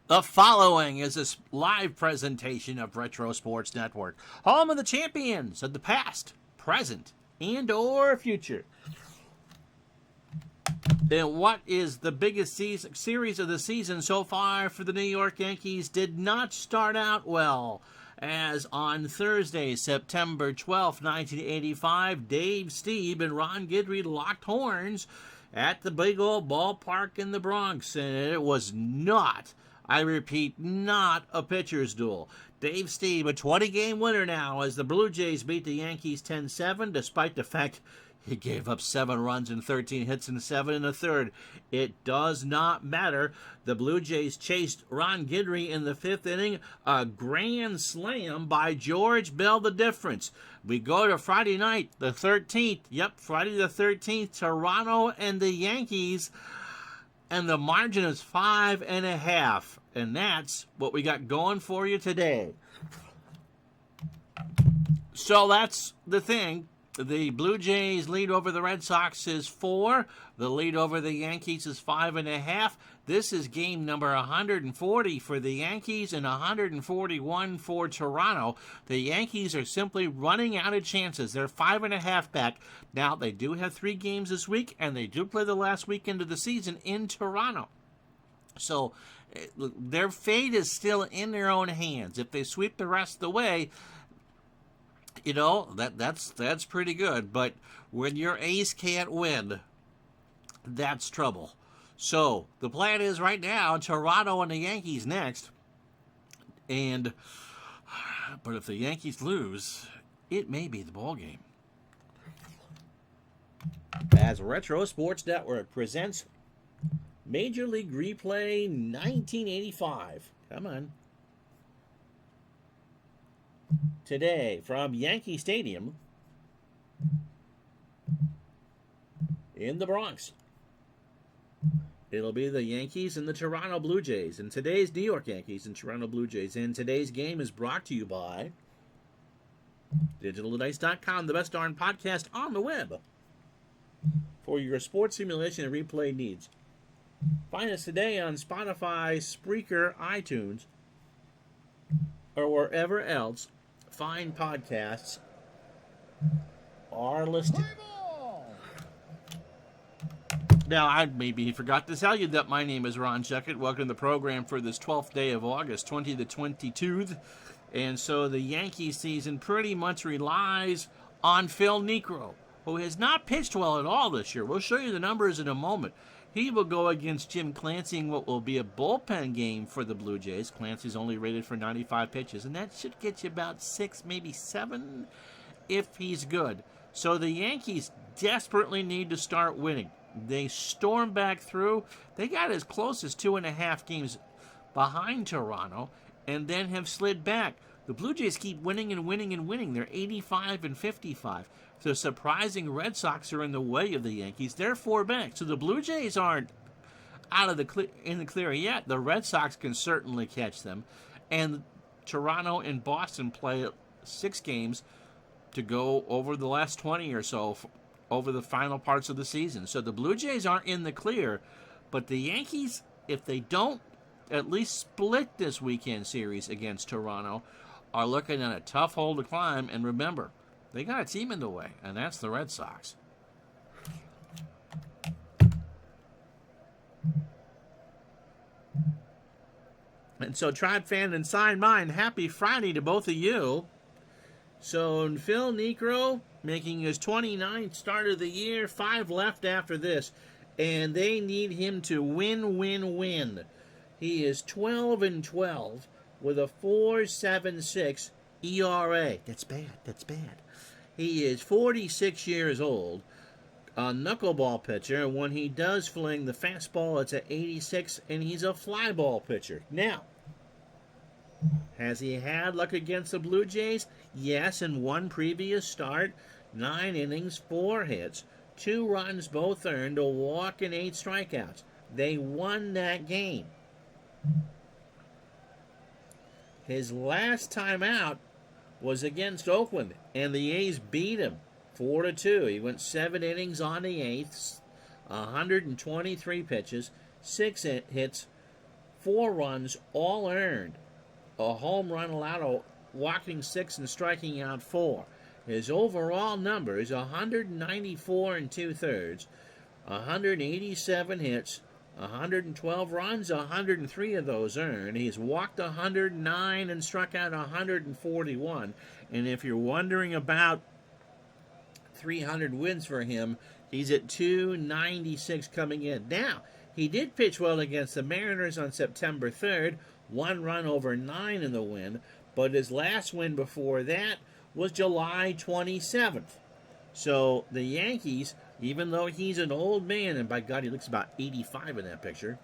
The following is a live presentation of Retro Sports Network, home of the champions of the past, present, and or future. And what is the biggest series of the season so far for the New York Yankees did not start out well, as on Thursday, September 12, 1985, Dave Stieb and Ron Guidry locked horns at the big old ballpark in the Bronx, and it was not, I repeat, not a pitcher's duel. Dave Stieb, a 20-game winner now, as the Blue Jays beat the Yankees 10-7, despite the fact he gave up 7 runs and 13 hits and 7 1/3. It does not matter. The Blue Jays chased Ron Guidry in the 5th inning. A grand slam by George Bell, the difference. We go to Friday night, the 13th. Yep, Friday the 13th, Toronto and the Yankees. And the margin is 5.5. And that's what we got going for you today. So that's the thing. The Blue Jays lead over the Red Sox is 4. The lead over the Yankees is 5.5. This is game number 140 for the Yankees and 141 for Toronto. The Yankees are simply running out of chances. They're 5.5 back. Now, they do have 3 games this week, and they do play the last weekend of the season in Toronto. So, their fate is still in their own hands. If they sweep the rest of the way, you know, that's pretty good. But when your ace can't win, that's trouble. So the plan is right now, Toronto and the Yankees next. But if the Yankees lose, it may be the ball game. As Retro Sports Network presents Major League Replay 1985. Come on. Today, from Yankee Stadium in the Bronx, it'll be the Yankees and the Toronto Blue Jays. And today's New York Yankees and Toronto Blue Jays. And today's game is brought to you by DigitalDice.com, the best darn podcast on the web for your sports simulation and replay needs. Find us today on Spotify, Spreaker, iTunes, or wherever else fine podcasts are listed. Now, I maybe forgot to tell you that my name is Ron Checkett. Welcome to the program for this 12th day of August, 20 to 22nd. And so the Yankee season pretty much relies on Phil Niekro, who has not pitched well at all this year. We'll show you the numbers in a moment. He will go against Jim Clancy in what will be a bullpen game for the Blue Jays. Clancy's only rated for 95 pitches, and that should get you about 6, maybe 7, if he's good. So the Yankees desperately need to start winning. They storm back through. They got as close as 2.5 games behind Toronto, and then have slid back. The Blue Jays keep winning and winning and winning. They're 85 and 55. The surprising Red Sox are in the way of the Yankees. They're 4 back. So the Blue Jays aren't out of in the clear yet. The Red Sox can certainly catch them. And Toronto and Boston play 6 games to go over the last 20 or so over the final parts of the season. So the Blue Jays aren't in the clear. But the Yankees, if they don't at least split this weekend series against Toronto, are looking at a tough hole to climb. And remember, they got a team in the way, and that's the Red Sox. And so, Tribe fan and Sign Mine, happy Friday to both of you. So, Phil Niekro making his 29th start of the year, 5 left after this. And they need him to win. He is 12 and 12 with a 4.76 ERA. That's bad. He is 46 years old, a knuckleball pitcher, and when he does fling the fastball, it's at 86, and he's a fly ball pitcher. Now, has he had luck against the Blue Jays? Yes, in one previous start, 9 innings, 4 hits, 2 runs, both earned, a walk, and 8 strikeouts. They won that game. His last time out was against Oakland, and the A's beat him 4-2. He went 7 innings on the 8th, 123 pitches, 6 hits, 4 runs, all earned. A home run allowed, a walking 6 and striking out 4. His overall numbers: 194 and 2/3, 187 hits, 112 runs, 103 of those earned. He's walked 109 and struck out 141. And if you're wondering about 300 wins for him, he's at 296 coming in. Now, he did pitch well against the Mariners on September 3rd, 1 run over 9 in the win, but his last win before that was July 27th. So the Yankees, even though he's an old man, and by God, he looks about 85 in that picture,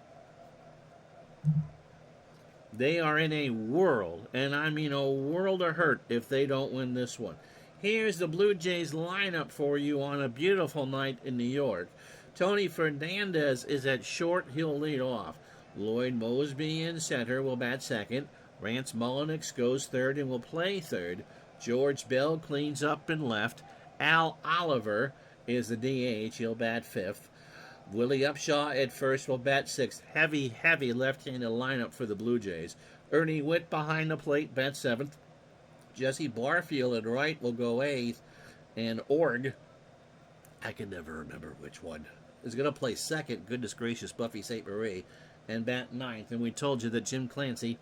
they are in a world, and I mean a world of hurt if they don't win this one. Here's the Blue Jays lineup for you on a beautiful night in New York. Tony Fernandez is at short. He'll lead off. Lloyd Moseby in center will bat second. Rance Mulliniks goes third and will play third. George Bell cleans up in left. Al Oliver is the DH. He'll bat fifth. Willie Upshaw at first will bat sixth. Heavy left-handed lineup for the Blue Jays. Ernie Witt behind the plate, bats seventh. Jesse Barfield at right will go eighth. And Org, I can never remember which one, is going to play second. Goodness gracious, Buffy St. Marie, and bat ninth. And we told you that Jim Clancy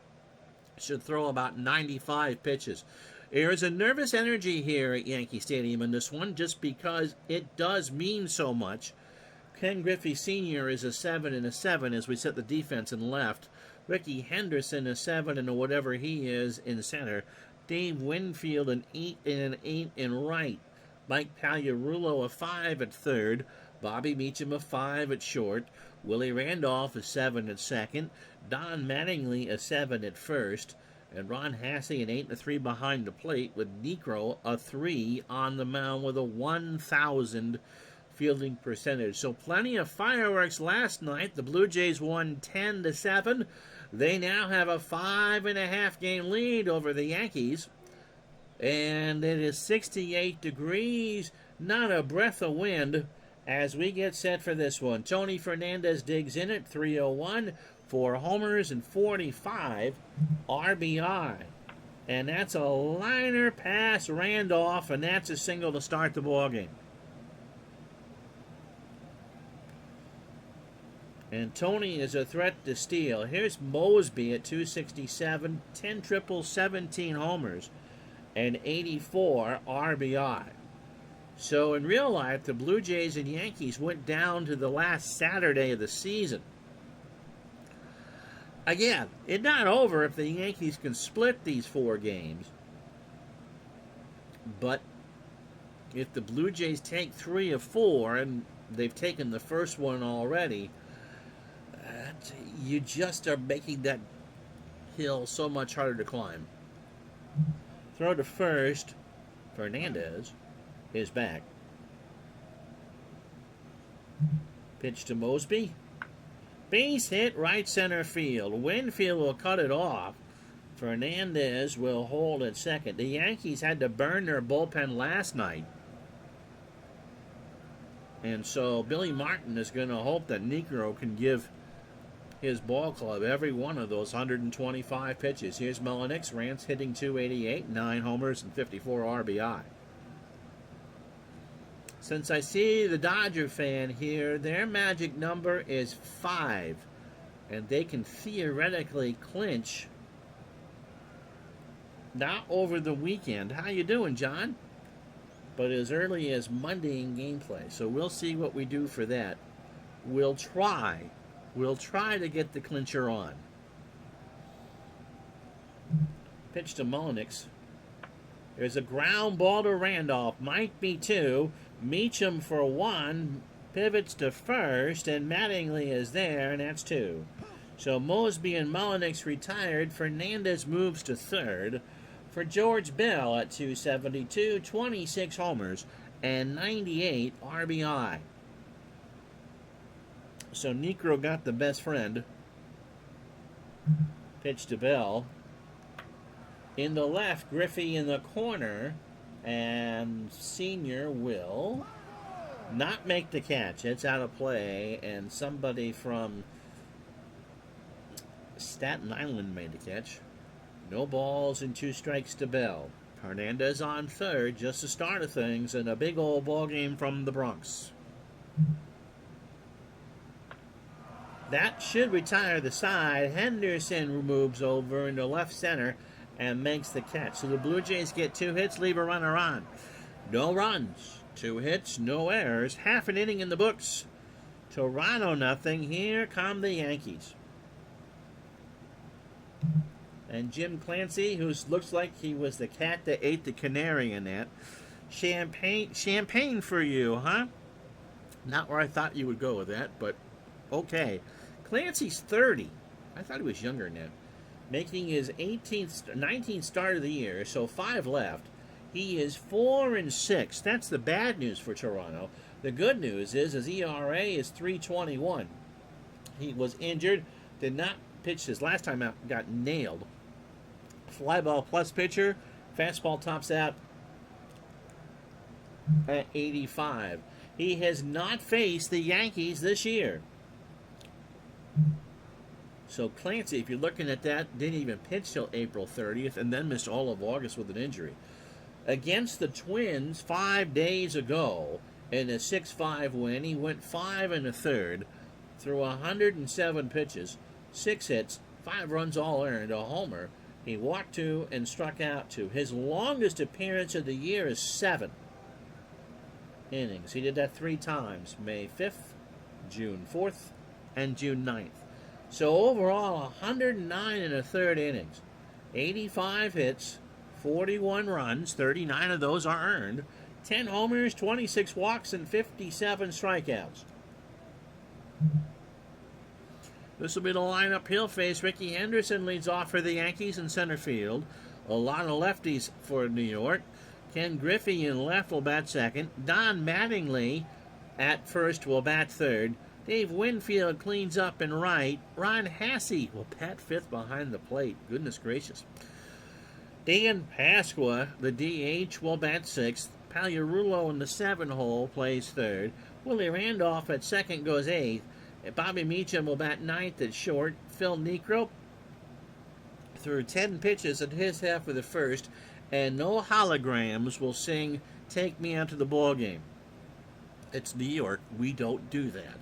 should throw about 95 pitches. There's a nervous energy here at Yankee Stadium in this one, just because it does mean so much. Ken Griffey Sr. is a 7 and a 7 as we set the defense in left. Ricky Henderson a 7 and a whatever he is in center. Dave Winfield an 8 and an 8 in right. Mike Pagliarulo a 5 at third. Bobby Meacham a 5 at short. Willie Randolph a 7 at second. Don Mattingly a 7 at first. And Ron Hassey an 8 and a 3 behind the plate, with Niekro a 3 on the mound with a 1,000 fielding percentage. So plenty of fireworks last night. The Blue Jays won 10-7. They now have a 5.5 game lead over the Yankees. And it is 68 degrees, not a breath of wind as we get set for this one. Tony Fernandez digs in at 301. 4 homers and 45 RBI. And that's a liner past Randolph, and that's a single to start the ballgame. And Tony is a threat to steal. Here's Moseby at 267, 10 triples, 17 homers, and 84 RBI. So in real life, the Blue Jays and Yankees went down to the last Saturday of the season. Again, it's not over if the Yankees can split these 4 games. But if the Blue Jays take 3 of 4, and they've taken the first one already, you just are making that hill so much harder to climb. Throw to first. Fernandez is back. Pitch to Moseby. Base hit right center field. Winfield will cut it off. Fernandez will hold at second. The Yankees had to burn their bullpen last night. And so Billy Martin is going to hope that Niekro can give his ball club every one of those 125 pitches. Here's Mulliniks. Rance hitting 288, 9 homers and 54 RBI. Since I see the Dodger fan here, their magic number is 5. And they can theoretically clinch not over the weekend. How you doing, John? But as early as Monday in gameplay. So we'll see what we do for that. We'll try to get the clincher on. Pitch to Mulliniks. There's a ground ball to Randolph. Might be 2. Meacham for 1. Pivots to first. And Mattingly is there, and that's 2. So Moseby and Mulliniks retired. Fernandez moves to third. For George Bell at 272. 26 homers and 98 RBI. So Niekro got the best friend. Pitch to Bell. In the left, Griffey in the corner. And Senior will not make the catch. It's out of play. And somebody from Staten Island made the catch. No balls and 2 strikes to Bell. Hernandez on third, just the start of things, and a big old ball game from the Bronx. That should retire the side. Henderson moves over into left center and makes the catch. So the Blue Jays get 2 hits, leave a runner on. No runs, 2 hits, no errors. Half an inning in the books. Toronto nothing. Here come the Yankees. And Jim Clancy, who looks like he was the cat that ate the canary in that. Champagne for you, huh? Not where I thought you would go with that, but okay. Clancy's 30. I thought he was younger than that. Making his 19th start of the year, so 5 left. He is 4-6. That's the bad news for Toronto. The good news is his ERA is 3.21. He was injured, did not pitch his last time out, got nailed. Fly ball plus pitcher, fastball tops out at 85. He has not faced the Yankees this year. So Clancy, if you're looking at that, didn't even pitch till April 30th and then missed all of August with an injury. Against the Twins 5 days ago in a 6-5 win, he went 5 1/3 through 107 pitches, 6 hits, 5 runs all earned, a homer. He walked 2 and struck out 2. His longest appearance of the year is 7 innings. He did that 3 times, May 5th, June 4th, and June 9th. So overall, 109 1/3 innings, 85 hits, 41 runs, 39 of those are earned, 10 homers, 26 walks, and 57 strikeouts. This will be the lineup he'll face. Ricky Henderson leads off for the Yankees in center field. A lot of lefties for New York. Ken Griffey in left will bat second. Don Mattingly at first will bat third. Dave Winfield cleans up in right. Ron Hassey will bat fifth behind the plate. Goodness gracious. Dan Pasqua, the DH, will bat sixth. Pagliarulo in the 7 hole plays third. Willie Randolph at second goes eighth. Bobby Meacham will bat ninth at short. Phil Niekro threw 10 pitches in his half of the first, and no holograms will sing "Take Me Out to the Ball Game." It's New York. We don't do that.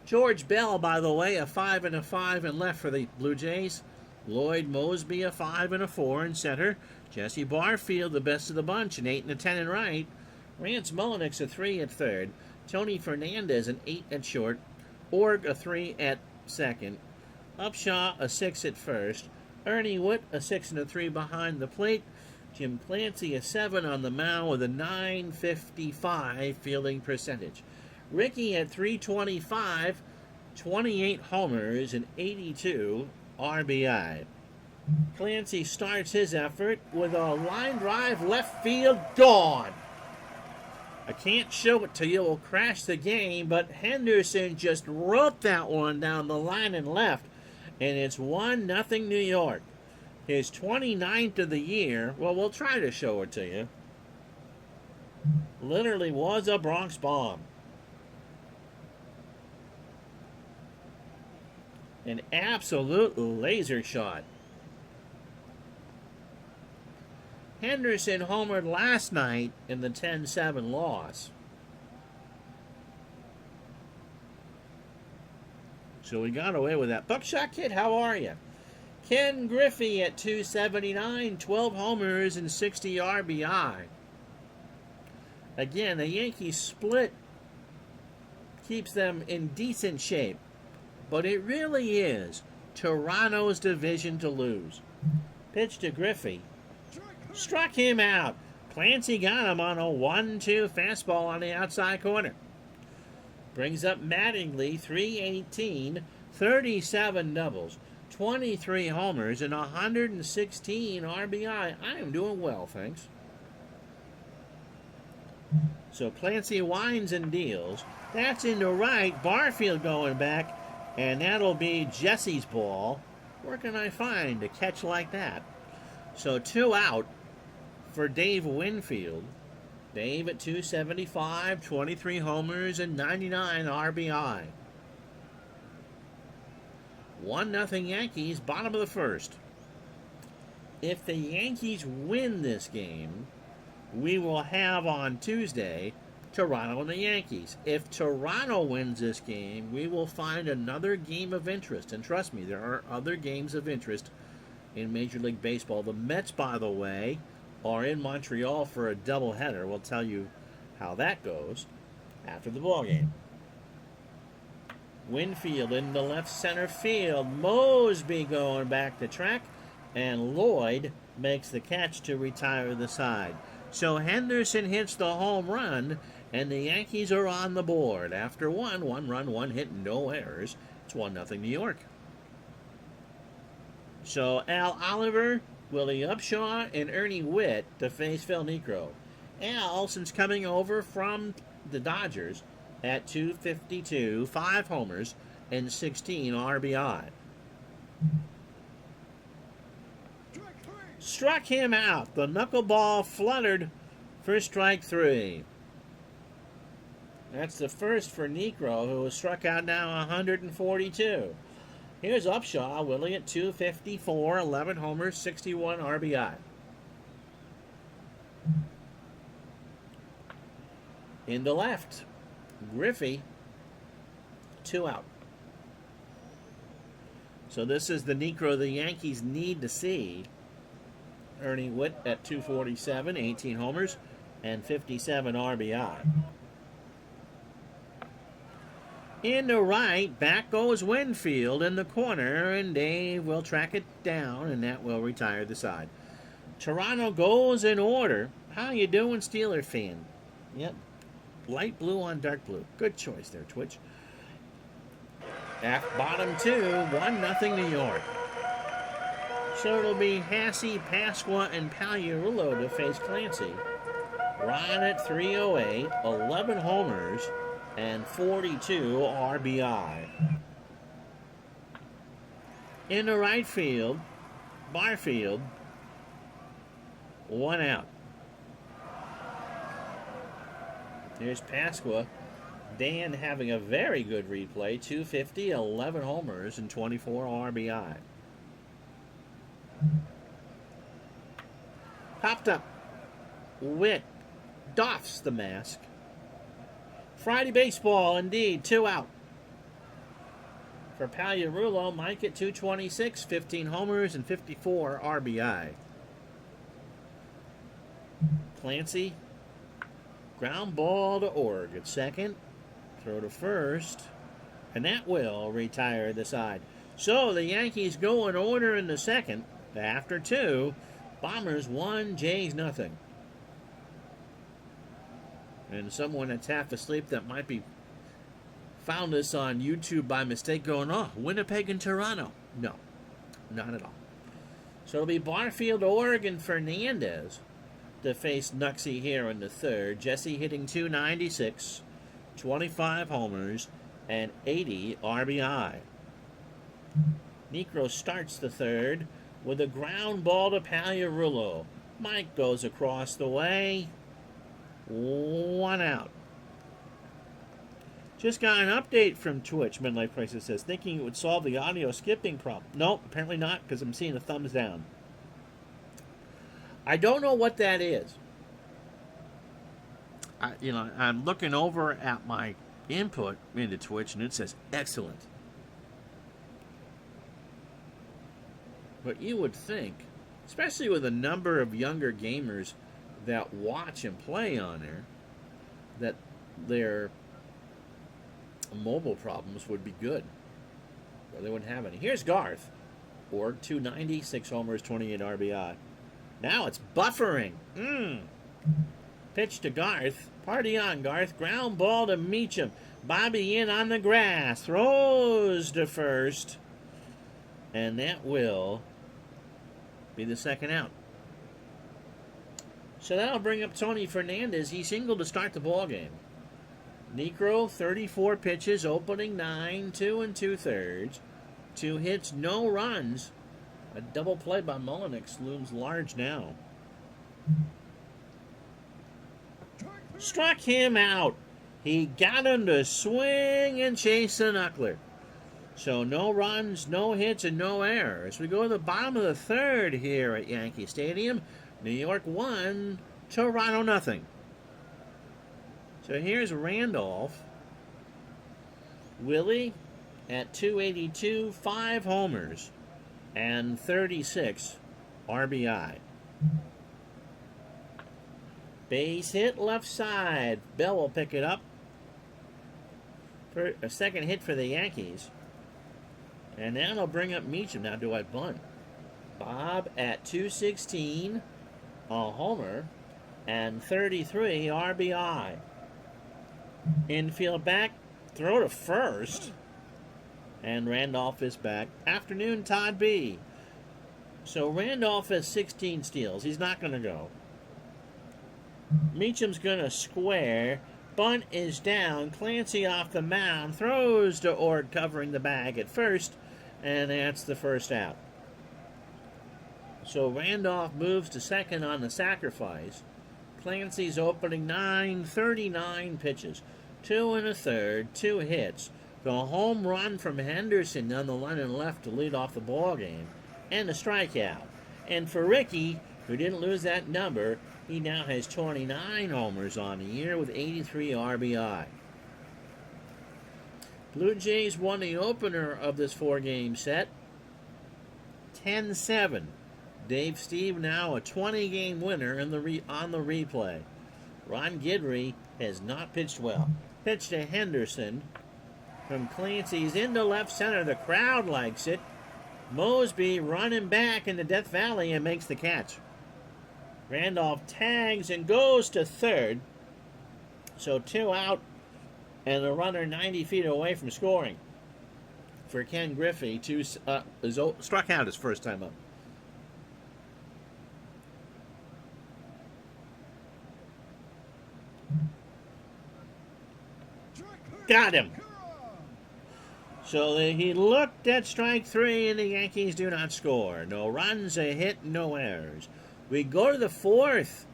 George Bell, by the way, a 5 and a 5 in left for the Blue Jays. Lloyd Mosby, a 5 and a 4 in center. Jesse Barfield, the best of the bunch, an 8 and a 10 in right. Rance Mulliniks, a 3 at third. Tony Fernandez, an 8 at short. Org, a 3 at second. Upshaw, a 6 at first. Ernie Witt, a 6 and a 3 behind the plate. Jim Clancy, a 7 on the mound with a .955 fielding percentage. Ricky at 325, 28 homers and 82 RBI. Clancy starts his effort with a line drive left field, gone. I can't show it to you, it'll crash the game, but Henderson just wrote that one down the line and left, and it's 1-0 New York. His 29th of the year. Well, we'll try to show it to you. Literally was a Bronx bomb. An absolute laser shot. Henderson homered last night in the 10-7 loss. So we got away with that. Buckshot Kid, how are you? Ken Griffey at 279, 12 homers and 60 RBI. Again, the Yankees split keeps them in decent shape. But it really is Toronto's division to lose. Pitch to Griffey. Struck him out. Clancy got him on a 1-2 fastball on the outside corner. Brings up Mattingly, 318, 37 doubles, 23 homers, and 116 RBI. I am doing well, thanks. So Clancy winds and deals. That's into right. Barfield going back, and that'll be Jesse's ball. Where can I find a catch like that? So 2 out for Dave Winfield. Dave at 275, 23 homers, and 99 RBI. 1-0 Yankees, bottom of the first. If the Yankees win this game, we will have on Tuesday Toronto and the Yankees. If Toronto wins this game, we will find another game of interest. And trust me, there are other games of interest in Major League Baseball. The Mets, by the way, are in Montreal for a doubleheader. We'll tell you how that goes after the ball game. Winfield in the left center field. Mosby going back to track. And Lloyd makes the catch to retire the side. So Henderson hits the home run, and the Yankees are on the board. After one run, 1 hit, no errors. It's 1-0 New York. So Al Oliver, Willie Upshaw, and Ernie Witt to face Phil Niekro. Al, since coming over from the Dodgers at 252, 5 homers, and 16 RBI. Struck him out. The knuckleball fluttered for strike 3. That's the first for Niekro, who was struck out now 142. Here's Upshaw, Willie at 254, 11 homers, 61 RBI. In the left, Griffey, 2 out. So this is the Niekro the Yankees need to see. Ernie Witt at 247, 18 homers, and 57 RBI. In the right, back goes Winfield in the corner, and Dave will track it down, and that will retire the side. Toronto goes in order. How you doing, Steeler fan? Yep, light blue on dark blue. Good choice there, Twitch. At bottom 2, 1-0 New York. So it'll be Hasse, Pasqua, and Pagliarulo to face Clancy. Ron at 308, 11 homers, and 42 RBI. In the right field, Barfield, 1 out. Here's Pasqua. Dan having a very good replay, 250, 11 homers, and 24 RBI. Popped up. Witt doffs the mask. Friday baseball, indeed, 2 out. For Pagliarulo, Mike at 226, 15 homers, and 54 RBI. Clancy, ground ball to Org at second. Throw to first. And that will retire the side. So the Yankees go in order in the second. After 2, Bombers 1, Jays 0. And someone that's half asleep that might be found this on YouTube by mistake going, oh, Winnipeg and Toronto. No, not at all. So it'll be Barfield, Oregon, Fernandez to face Nuxie here in the third. Jesse hitting 296, 25 homers, and 80 RBI. Niekro starts the third with a ground ball to Pagliarulo. Mike goes across the way. 1 out. Just got an update from Twitch. Midlife Crisis says, thinking it would solve the audio skipping problem. Nope, apparently not, because I'm seeing a thumbs down. I don't know what that is. I'm looking over at my input into Twitch, and it says excellent. But you would think, especially with a number of younger gamers that watch and play on there, that their mobile problems would be good. Or they wouldn't have any. Here's Garth. Org 290, 6 homers, 28 RBI. Now it's buffering. Pitch to Garth. Party on, Garth. Ground ball to Meacham. Bobby in on the grass. Throws to first. And that will be the second out. So that'll bring up Tony Fernandez. He singled to start the ball game. Niekro, 34 pitches, opening 9, 2 2/3. 2 hits, no runs. A double play by Mullenix looms large now. Struck him out. He got him to swing and chase the knuckler. So no runs, no hits, and no errors. We go to the bottom of the third here at Yankee Stadium. New York 1, Toronto nothing. So here's Randolph. Willie at 282, 5 homers, and 36 RBI. Base hit left side. Bell will pick it up. For a second hit for the Yankees. And now they'll bring up Meacham. Now do I bunt? Bob at 216, a homer, and 33 RBI. Infield back, throw to first. And Randolph is back. Afternoon, Todd B. So Randolph has 16 steals. He's not going to go. Meacham's going to square. Bunt is down. Clancy off the mound. Throws to Ord covering the bag at first. And that's the first out. So Randolph moves to second on the sacrifice. Clancy's opening 9, 39 pitches. 2 1/3, 2 hits. The home run from Henderson down the line and left to lead off the ball game. And a strikeout. And for Ricky, who didn't lose that number, he now has 29 homers on the year with 83 RBI. Blue Jays won the opener of this 4-game set, 10-7. Dave Steve now a 20-game winner on the replay. Ron Guidry has not pitched well. Pitch to Henderson from Clancy's into left center. The crowd likes it. Mosby running back into Death Valley and makes the catch. Randolph tags and goes to third. So 2 out and the runner 90 feet away from scoring. For Ken Griffey, struck out his first time up. Got him. So he looked at strike 3 and the Yankees do not score. No runs, a hit, no errors. We go to the 4th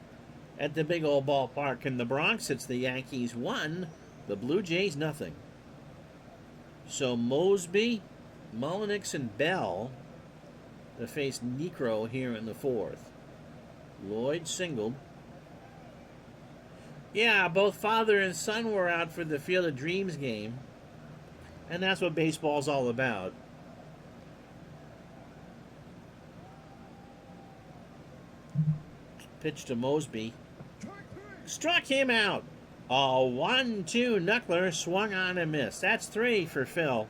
at the big old ballpark in the Bronx. It's the Yankees 1, the Blue Jays nothing. So Mosby, Mullenix, and Bell to face Necro here in the 4th. Lloyd singled. Yeah, both father and son were out for the Field of Dreams game. And that's what baseball's all about. Pitch to Mosby. Struck him out. A 1-2 knuckler swung on and missed. That's 3 for Phil.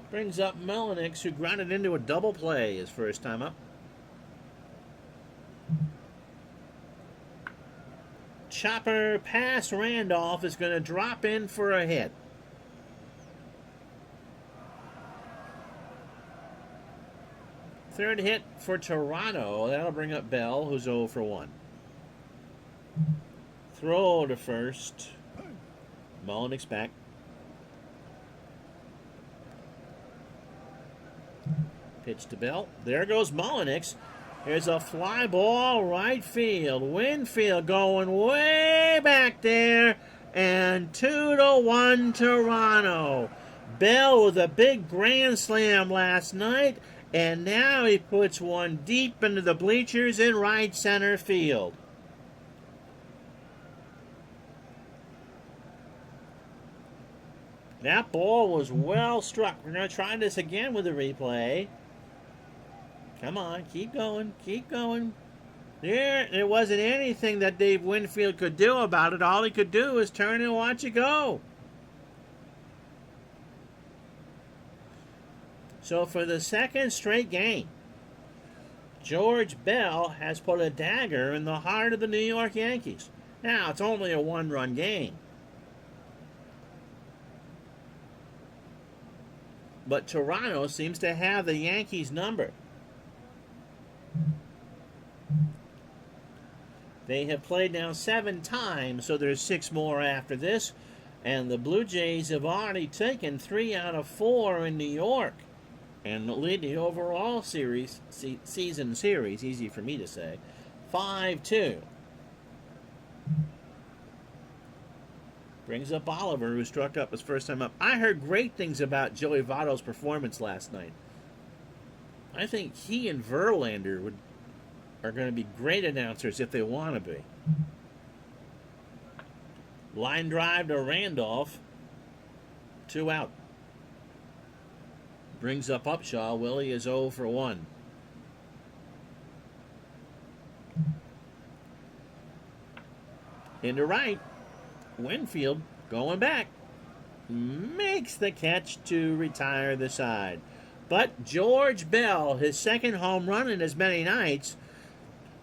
Brings up Mullenix, who grounded into a double play his first time up. Chopper past Randolph is going to drop in for a hit. Third hit for Toronto. That'll bring up Bell, who's 0 for 1. Throw to first. Mullenix back. Pitch to Bell. There goes Mullenix. There's a fly ball right field. Winfield going way back there. And 2-1 Toronto. Bell with a big grand slam last night. And now he puts one deep into the bleachers in right center field. That ball was well struck. We're going to try this again with the replay. Come on, keep going, keep going. There wasn't anything that Dave Winfield could do about it. All he could do was turn and watch it go. So for the second straight game, George Bell has put a dagger in the heart of the New York Yankees. Now, it's only a 1-run game. But Toronto seems to have the Yankees' number. They have played now 7 times, so there's 6 more after this. And the Blue Jays have already taken 3 out of 4 in New York. And lead the overall season series, easy for me to say, 5-2. Brings up Oliver, who struck up his first time up. I heard great things about Joey Votto's performance last night. I think he and Verlander are going to be great announcers if they want to be. Line drive to Randolph. 2 out. Brings up Upshaw. Willie is 0 for 1. Into right. Winfield going back. Makes the catch to retire the side. But George Bell, his second home run in as many nights,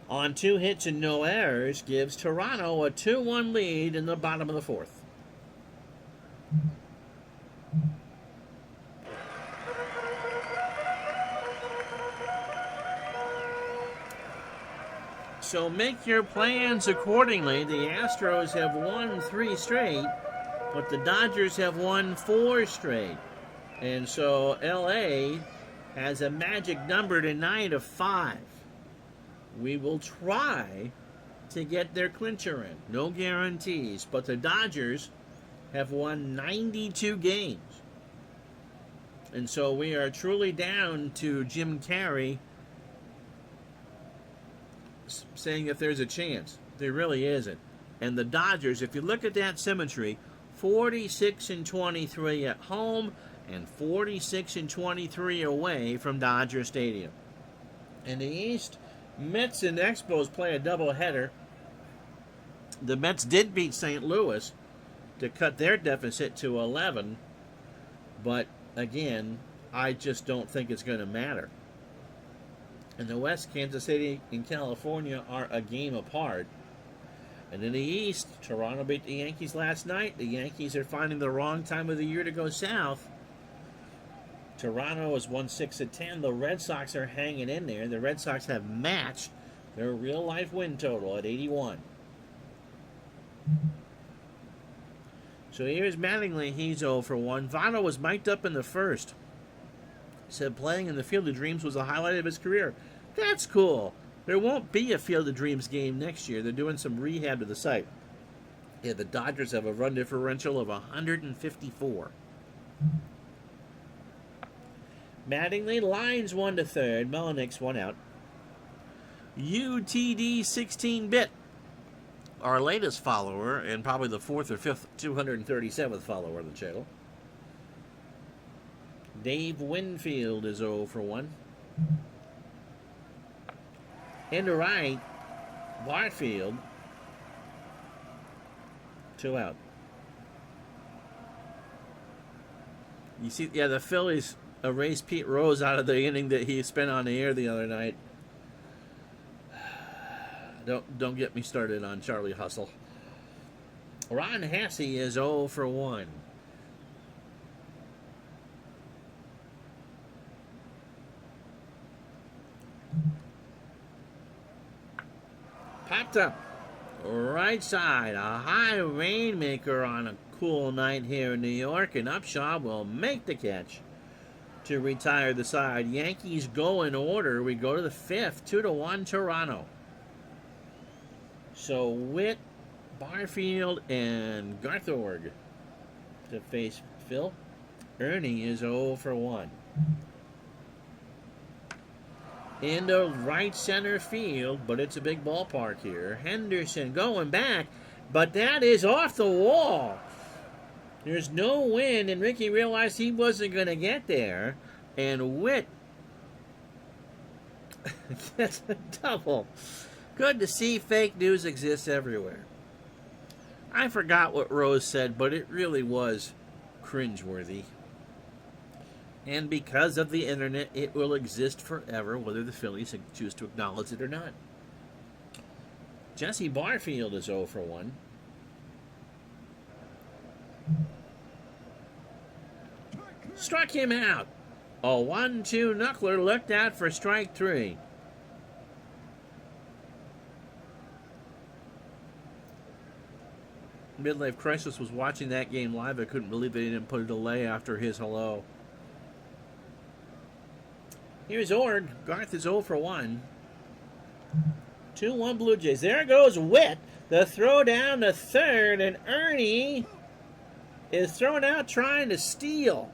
on 2 hits and no errors, gives Toronto a 2-1 lead in the bottom of the 4th. So make your plans accordingly. The Astros have won 3 straight, but the Dodgers have won 4 straight. And so LA has a magic number tonight of 5. We will try to get their clincher in. No guarantees. But the Dodgers have won 92 games. And so we are truly down to Jim Carrey saying if there's a chance. There really isn't. And the Dodgers, if you look at that symmetry, 46-23 at home and 46-23 away from Dodger Stadium. In the East, Mets and Expos play a doubleheader. The Mets did beat St. Louis to cut their deficit to 11, but again, I just don't think it's going to matter. In the West, Kansas City and California are a game apart. And in the East, Toronto beat the Yankees last night. The Yankees are finding the wrong time of the year to go south. Toronto has won 6 of 10. The Red Sox are hanging in there. The Red Sox have matched their real-life win total at 81. So here's Mattingly. He's 0 for 1. Votto was mic'd up in the first. Said playing in the Field of Dreams was a highlight of his career. That's cool. There won't be a Field of Dreams game next year. They're doing some rehab to the site. Yeah, the Dodgers have a run differential of 154. Mattingly lines 1 to third. Melanic's 1 out. UTD 16-bit. Our latest follower, and probably the 4th or 5th, 237th follower of the channel. Dave Winfield is 0 for 1. Into right, Barfield, 2 out. You see, yeah, the Phillies erased Pete Rose out of the inning that he spent on the air the other night. Don't get me started on Charlie Hustle. Ron Hasse is 0 for 1. Popped up. Right side. A high rainmaker on a cool night here in New York. And Upshaw will make the catch to retire the side. Yankees go in order. We go to the 5th. 2-1 Toronto. So Witt, Barfield, and Garthorg to face Phil. Ernie is 0 for 1. Into right center field, but it's a big ballpark here. Henderson going back, but that is off the wall. There's no wind, and Ricky realized he wasn't going to get there. And Witt gets a double. Good to see fake news exists everywhere. I forgot what Rose said, but it really was cringeworthy. And because of the internet, it will exist forever, whether the Phillies choose to acknowledge it or not. Jesse Barfield is 0 for 1. Struck him out. A 1-2 knuckler looked out for strike 3. Midlife Crisis was watching that game live. I couldn't believe they didn't put a delay after his hello. Here's Ord. Garth is 0 for 1. 2-1 Blue Jays. There goes Witt. The throw down to third, and Ernie is thrown out trying to steal.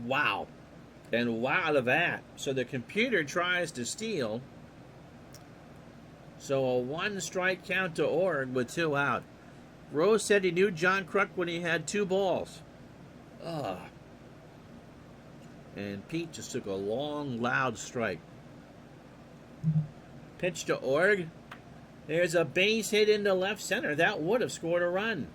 Wow. And wow to that. So the computer tries to steal. So a 1-strike count to Org with 2 out. Rose said he knew John Kruk when he had 2 balls. Ugh. And Pete just took a long, loud strike. Pitch to Org. There's a base hit into left center. That would have scored a run.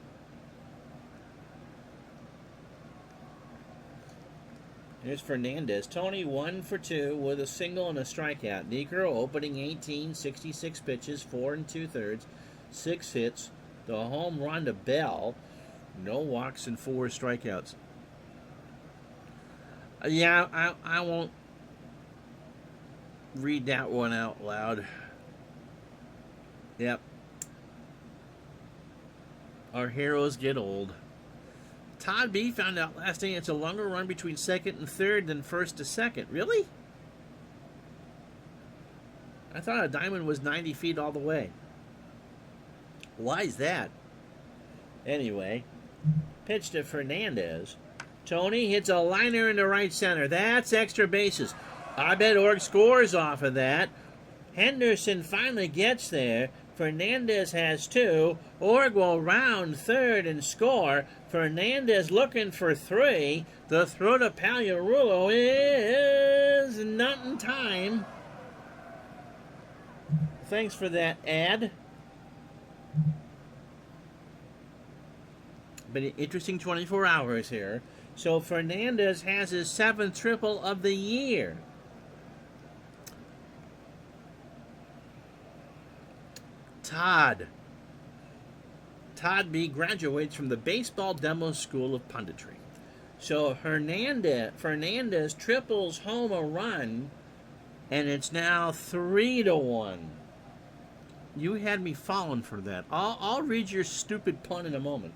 Here's Fernandez. Tony 1 for 2 with a single and a strikeout. Negro opening 18, 66 pitches, 4 2/3, 6 hits. The home run to Bell. No walks and 4 strikeouts. Yeah, I won't read that one out loud. Yep. Our heroes get old. Todd B. found out last night it's a longer run between second and third than first to second. Really? I thought a diamond was 90 feet all the way. Why is that? Anyway, pitch to Fernandez. Tony hits a liner into right center. That's extra bases. I bet Org scores off of that. Henderson finally gets there. Fernandez has 2. Org will round third and score. Fernandez looking for 3. The throw to Pagliarulo is not in time. Thanks for that ad. But an interesting 24 hours here. So Fernandez has his 7th triple of the year. Todd B. graduates from the Baseball Demo School of Punditry. So Fernandez triples home a run, and it's now 3-1. You had me falling for that. I'll read your stupid pun in a moment.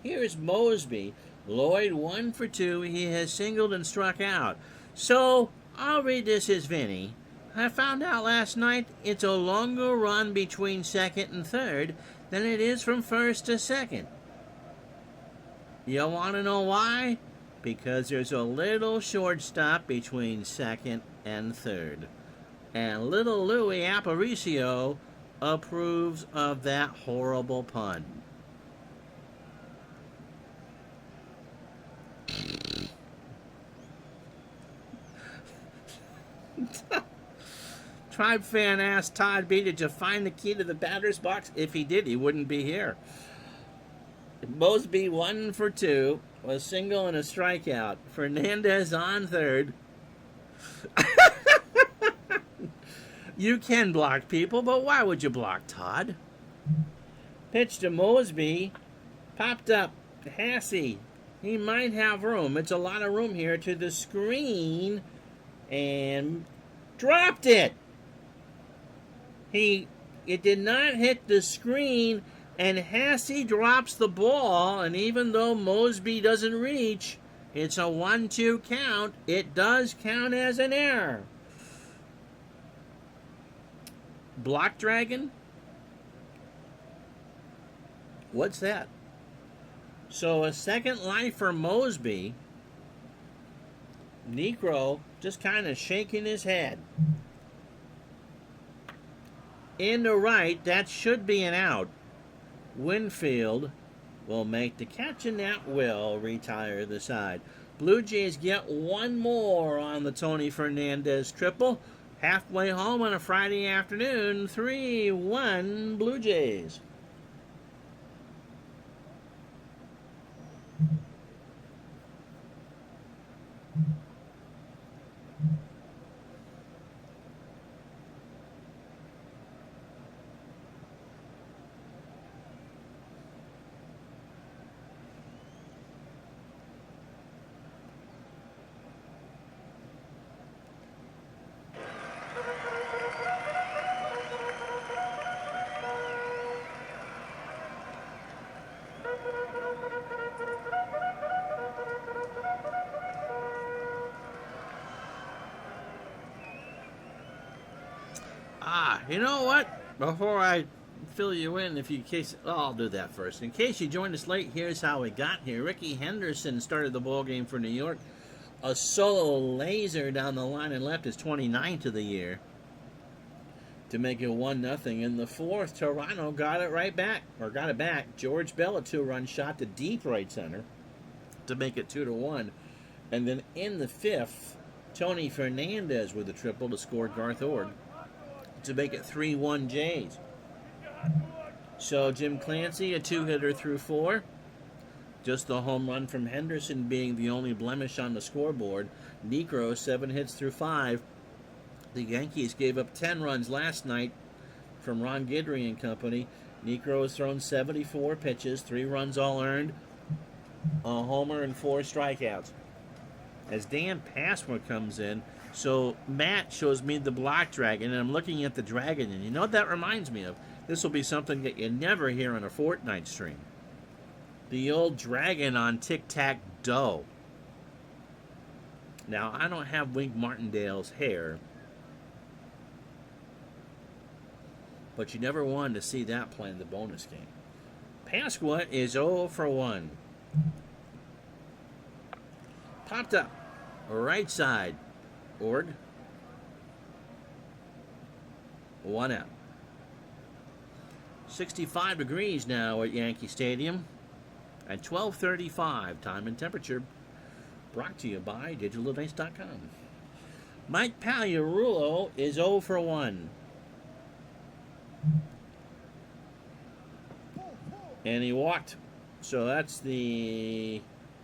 Here's Mosby. Lloyd 1 for 2. He has singled and struck out. So I'll read this as Vinny. I found out last night it's a longer run between second and third than it is from first to second. You want to know why? Because there's a little shortstop between second and third. And little Louis Aparicio approves of that horrible pun. Tribe fan asked Todd B. Did you find the key to the batter's box? If he did, he wouldn't be here. Mosby 1 for 2. A single and a strikeout. Fernandez on third. You can block people, but why would you block Todd? Pitch to Mosby. Popped up. Hassey. He might have room. It's a lot of room here to the screen. And dropped it. It did not hit the screen, and Hassey drops the ball, and even though Mosby doesn't reach, it's a 1-2 count. It does count as an error. Block Dragon? What's that? So a second life for Mosby. Necro just kind of shaking his head. In the right, that should be an out. Winfield will make the catch, and that will retire the side. Blue Jays get one more on the Tony Fernandez triple. Halfway home on a Friday afternoon, 3-1 Blue Jays. You know what? Before I fill you in if you case. Oh, I'll do that first. In case you joined us late, here's how we got here. Ricky Henderson started the ball game for New York. A solo laser down the line and left his 29th of the year to make it 1-0. In the fourth, Toronto got it back. George Bell, a 2-run shot to deep right center to make it 2-1. And then in the fifth, Tony Fernandez with a triple to score Garth Ord to make it 3-1 Jays. So Jim Clancy, a 2-hitter through 4. Just the home run from Henderson being the only blemish on the scoreboard. Niekro, 7 hits through 5. The Yankees gave up 10 runs last night from Ron Guidry and company. Niekro has thrown 74 pitches, 3 runs all earned, a homer and 4 strikeouts. As Dan Passmore comes in, so Matt shows me the Black Dragon, and I'm looking at the Dragon, and you know what that reminds me of? This will be something that you never hear on a Fortnite stream. The old dragon on Tic-Tac-Dough. Now, I don't have Wink Martindale's hair, but you never wanted to see that playing the bonus game. Pasqua is 0 for 1. Popped up. Right side. Org. 1 out. 65 degrees now at Yankee Stadium at 12:35. Time and temperature brought to you by DigitalAdvice.com. Mike Pagliarulo is 0 for 1. And he walked. So that's the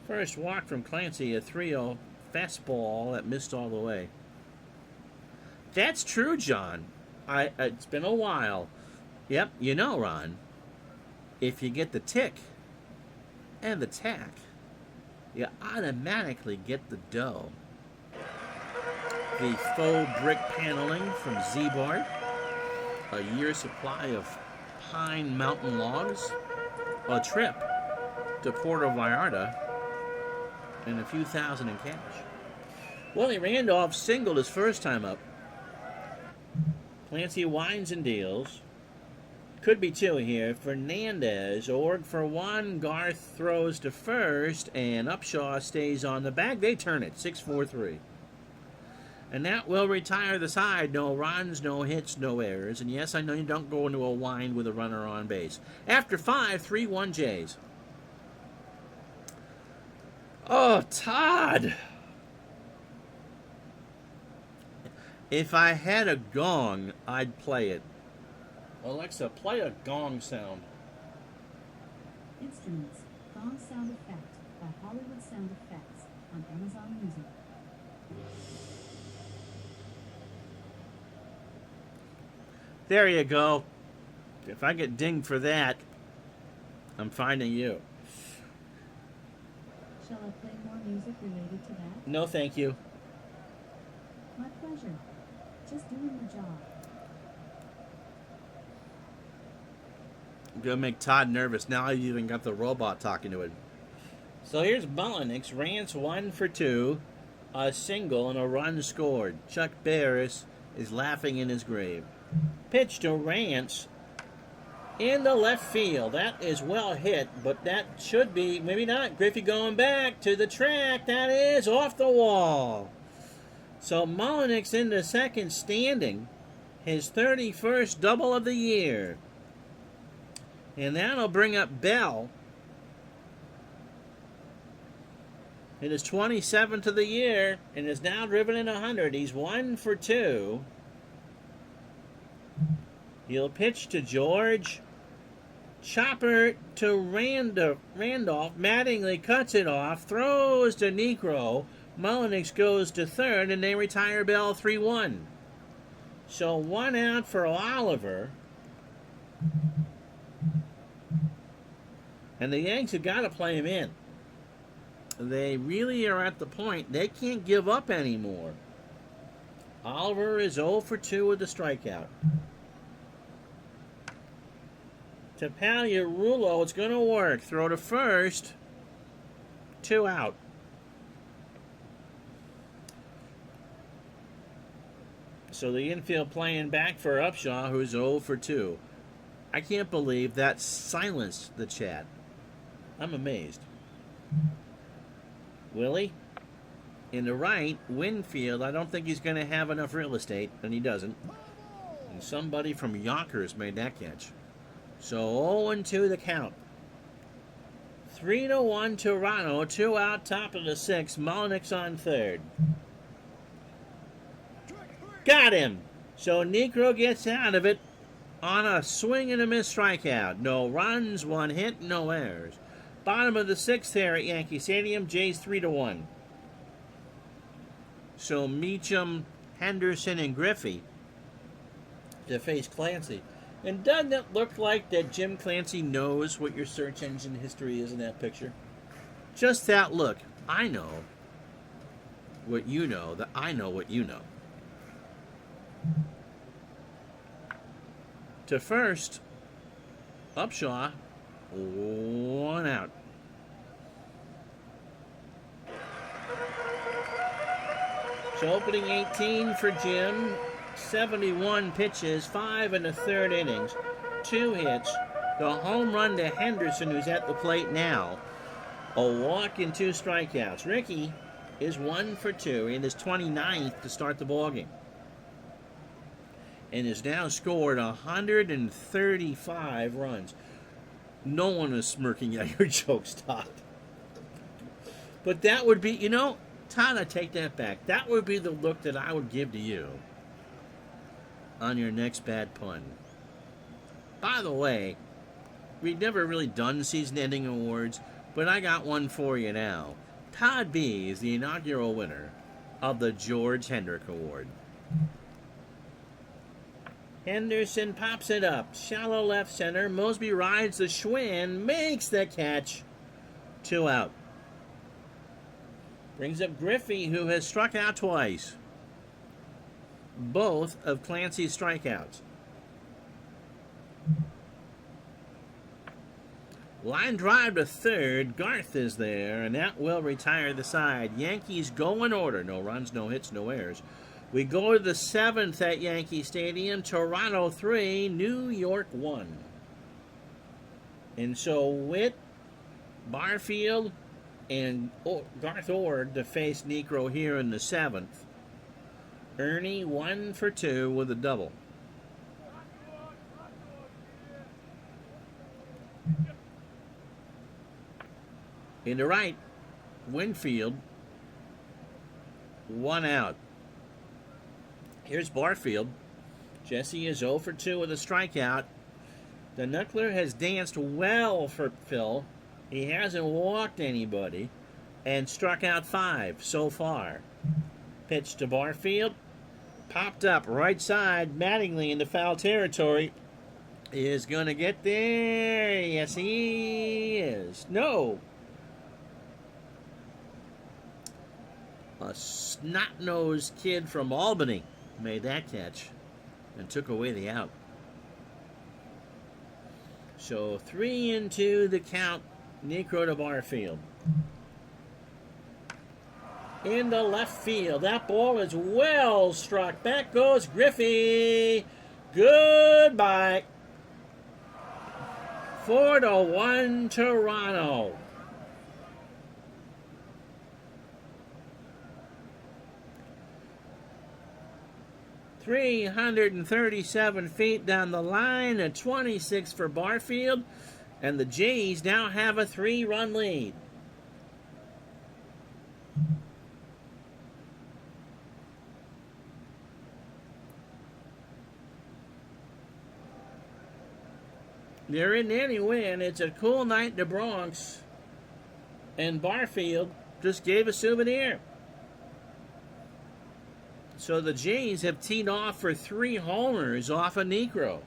first walk from Clancy, a 3-0 fastball that missed all the way. That's true, John. It's been a while. Yep, you know, Ron, if you get the tick and the tack, you automatically get the dough. The faux brick paneling from Z-Bart, a year's supply of pine mountain logs, a trip to Puerto Vallarta, and a few thousand in cash. Willie Randolph singled his first time up. Clancy winds and deals. Could be 2 here. Fernandez, Org for 1. Garth throws to first, and Upshaw stays on the bag. They turn it 6-4-3. And that will retire the side. No runs, no hits, no errors. And yes, I know you don't go into a wind with a runner on base. After 5, 3-1 Jays. Oh, Todd. If I had a gong, I'd play it. Alexa, play a gong sound. Instruments, Gong Sound Effect by Hollywood Sound Effects on Amazon Music. There you go. If I get dinged for that, I'm finding you. Shall I play more music related to that? No, thank you. My pleasure. Just doing the job. I'm going to make Todd nervous. Now I've even got the robot talking to him. So here's Mullenix. Rance 1 for 2. A single and a run scored. Chuck Barris is laughing in his grave. Pitch to Rance in the left field. That is well hit, but that should be, maybe not. Griffey going back to the track. That is off the wall. So Mullenix into second standing. His 31st double of the year. And that'll bring up Bell. It is 27th of the year and is now driven in 100. He's 1 for 2. He'll pitch to George. Chopper to Randolph. Mattingly cuts it off. Throws to Niekro. Mullenix goes to third, and they retire Bell 3-1. So 1 out for Oliver. And the Yanks have got to play him in. They really are at the point they can't give up anymore. Oliver is 0 for 2 with the strikeout. To Pagliarulo, it's going to work. Throw to first. 2 out. So the infield playing back for Upshaw, who's 0 for 2. I can't believe that silenced the chat. I'm amazed. Willie? In the right, Winfield, I don't think he's going to have enough real estate, and he doesn't. And somebody from Yonkers made that catch. So 0-2 the count. 3-1 Toronto, 2 out, top of the 6th. Mullenix on third. Got him! So Niekro gets out of it on a swing and a miss strikeout. No runs, 1 hit, no errors. Bottom of the 6th here at Yankee Stadium, Jays 3-1. So Meacham, Henderson, and Griffey to face Clancy. And doesn't it look like that Jim Clancy knows what your search engine history is in that picture? Just that look. I know what you know, that I know what you know. To first, Upshaw, 1 out. So opening 18 for Jim, 71 pitches, 5 1/3 innings, 2 hits, the home run to Henderson, who's at the plate now, a walk and 2 strikeouts. Ricky is 1 for 2 in his 29th to start the ballgame, and has now scored 135 runs. No one is smirking at your jokes, Todd. But that would be, Todd, I take that back. That would be the look that I would give to you on your next bad pun. By the way, we've never really done season-ending awards, but I got one for you now. Todd B is the inaugural winner of the George Hendrick Award. Henderson pops it up. Shallow left center. Mosby rides the Schwinn, makes the catch. 2 out. Brings up Griffey, who has struck out twice. Both of Clancy's strikeouts. Line drive to third. Garth is there, and that will retire the side. Yankees go in order. No runs, no hits, no errors. We go to the 7th at Yankee Stadium. Toronto 3, New York 1. And so Witt, Barfield, and Garth Ord to face Niekro here in the 7th. Ernie 1 for 2 with a double. In the right, Winfield, 1 out. Here's Barfield. Jesse is 0 for 2 with a strikeout. The Knuckler has danced well for Phil. He hasn't walked anybody and struck out 5 so far. Pitch to Barfield. Popped up right side. Mattingly into foul territory. Is going to get there. Yes, he is. No. A snot-nosed kid from Albany made that catch and took away the out. So 3-2 the count. Niekro to Barfield. In the left field. That ball is well struck. Back goes Griffey. Goodbye. 4-1 Toronto. .337 feet down the line, a 26 for Barfield, and the Jays now have a 3-run lead. They're in any win. It's a cool night in the Bronx, and Barfield just gave a souvenir. So the Jays have teed off for 3 homers off of Niekro.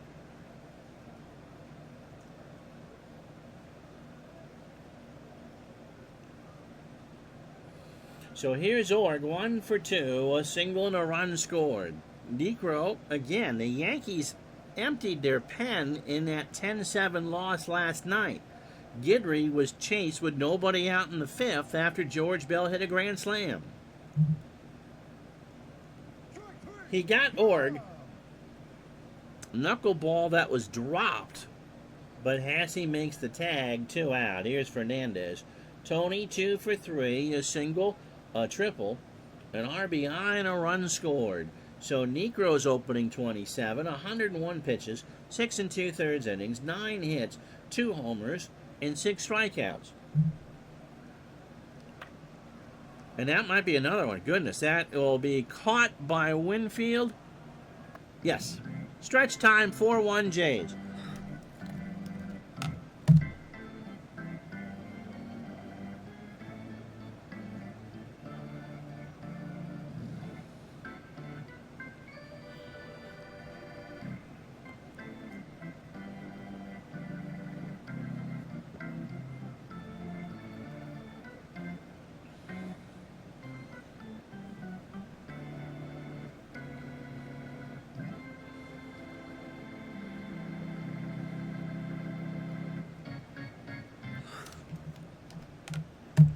So here's Org, 1 for 2, a single and a run scored. Niekro, again, the Yankees emptied their pen in that 10-7 loss last night. Guidry was chased with nobody out in the 5th after George Bell hit a grand slam. He got Org. Knuckleball that was dropped but Hasse makes the tag, 2 out. Here's Fernandez. Tony, 2 for 3, a single, a triple, an RBI, and a run scored. So Necro's opening 27, 101 pitches, 6 2/3 innings, 9 hits, 2 homers, and 6 strikeouts. And that might be another one. Goodness, that will be caught by Winfield. Yes. Stretch time, 4-1 Jays.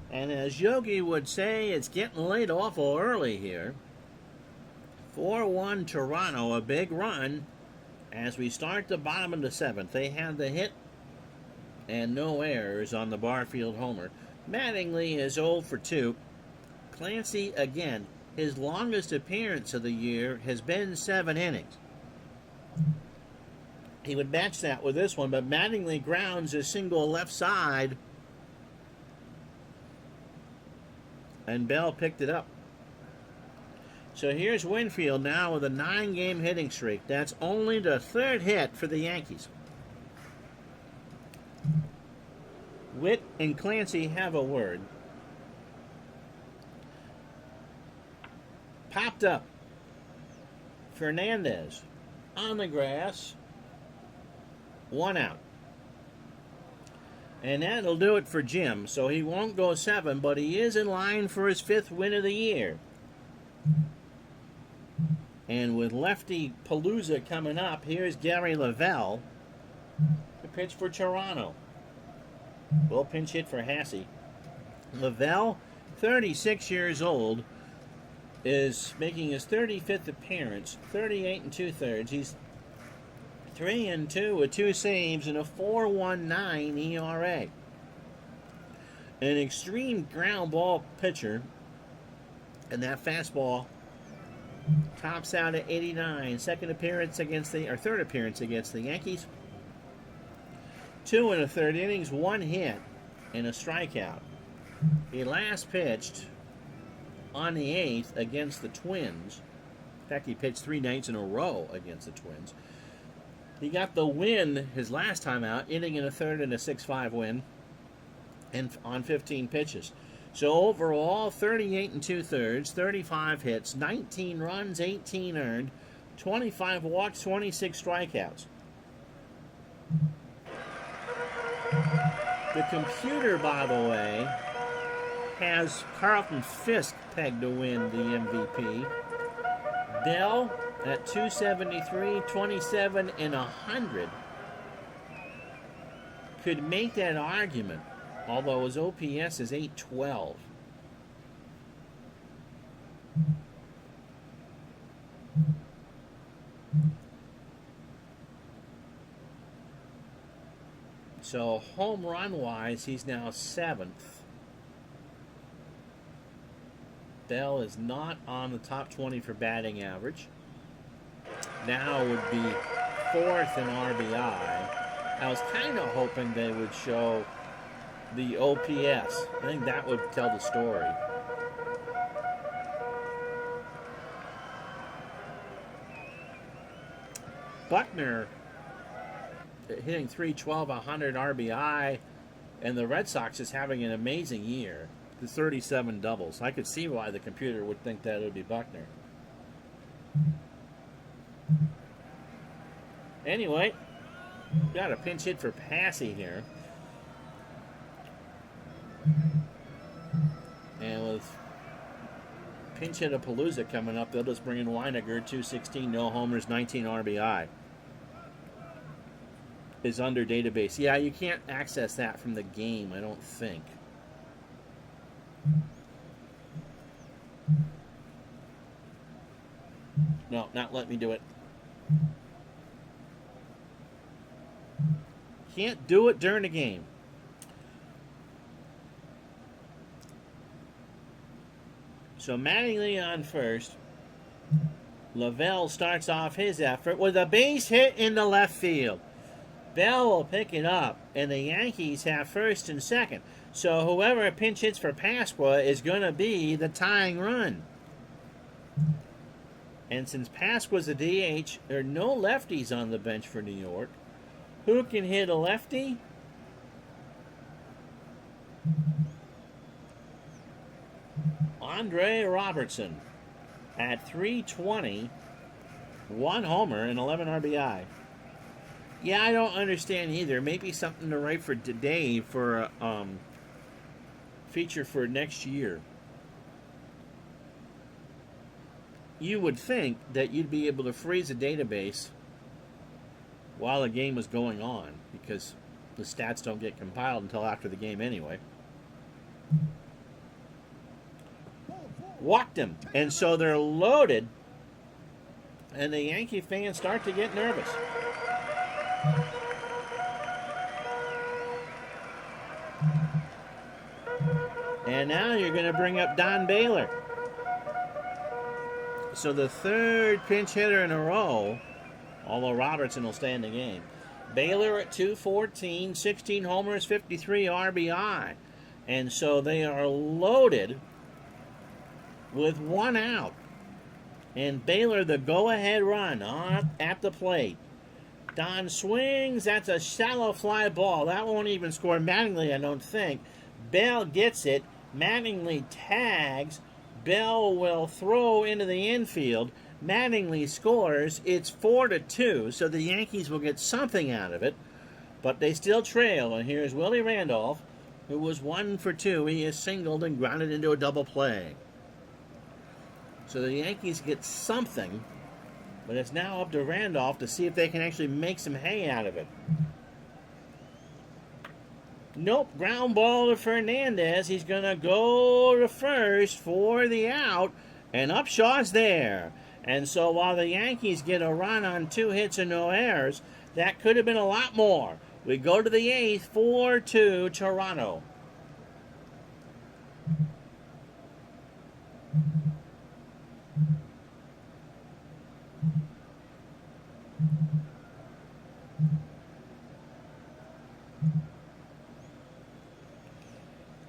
And as Yogi would say, it's getting late awful early here. 4-1 Toronto, a big run as we start the bottom of the 7th. They had the hit and no errors on the Barfield homer. Mattingly is 0 for 2. Clancy, again, his longest appearance of the year has been 7 innings. He would match that with this one, but Mattingly grounds a single left side, and Bell picked it up. So here's Winfield now with a 9-game hitting streak. That's only the 3rd hit for the Yankees. Witt and Clancy have a word. Popped up. Fernandez on the grass. 1 out. And that'll do it for Jim. So he won't go 7, but he is in line for his 5th win of the year. And with lefty Palooza coming up, here's Gary Lavelle to pitch for Toronto. We'll pinch hit for Hasse. Lavelle, 36 years old, is making his 35th appearance, 38 2/3. He's 3-2 with 2 saves and a 4.19 ERA. An extreme ground ball pitcher, and that fastball tops out at 89. Third appearance against the Yankees. 2 1/3 innings, 1 hit, and a strikeout. He last pitched on the 8th against the Twins. In fact, he pitched 3 nights in a row against the Twins. He got the win his last time out, inning in a 3rd and a 6-5 win, and on 15 pitches. So overall, 38 2/3, 35 hits, 19 runs, 18 earned, 25 walks, 26 strikeouts. The computer, by the way, has Carlton Fisk pegged to win the MVP. Dell at 273, 27 and 100 could make that argument, although his OPS is 812. So home run wise, he's now 7th. Bell is not on the top 20 for batting average. Now would be 4th in RBI. I was kind of hoping they would show the OPS. I think that would tell the story. Buckner hitting 312, 100 RBI, and the Red Sox is having an amazing year. The 37 doubles. I could see why the computer would think that it would be Buckner. Anyway, got a pinch hit for Hasse here. And with pinch hit of Palooza coming up, they'll just bring in Weiniger, 216, no homers, 19 RBI. Is under database. Yeah, you can't access that from the game, I don't think. No, not let me do it. can't do it during the game. So Mattingly on first. Lavelle starts off his effort with a base hit in the left field. Bell will pick it up, and the Yankees have first and second. So whoever pinch hits for Pasqua is going to be the tying run. And since Pasqua's a DH, there are no lefties on the bench for New York. Who can hit a lefty? Andre Robertson at .320, 1 homer and 11 RBI. Yeah, I don't understand either. Maybe something to write for today for a feature for next year. You would think that you'd be able to freeze a database while the game was going on, because the stats don't get compiled until after the game anyway. Walked him, and so they're loaded, and the Yankee fans start to get nervous. And now you're going to bring up Don Baylor. So the third pinch hitter in a row, although Robertson will stay in the game. Baylor at .214, 16 homers, 53 RBI. And so they are loaded with 1 out. And Baylor, the go-ahead run at the plate. Don swings. That's a shallow fly ball. That won't even score Mattingly, I don't think. Bell gets it. Mattingly tags. Bell will throw into the infield. Mattingly scores. It's 4-2, so the Yankees will get something out of it. But they still trail. And here's Willie Randolph, who was 1 for 2. He is singled and grounded into a double play. So the Yankees get something, but it's now up to Randolph to see if they can actually make some hay out of it. Nope, ground ball to Fernandez. He's going to go to first for the out, and Upshaw's there. And so while the Yankees get a run on 2 hits and no errors, that could have been a lot more. We go to the 8th, 4-2 Toronto.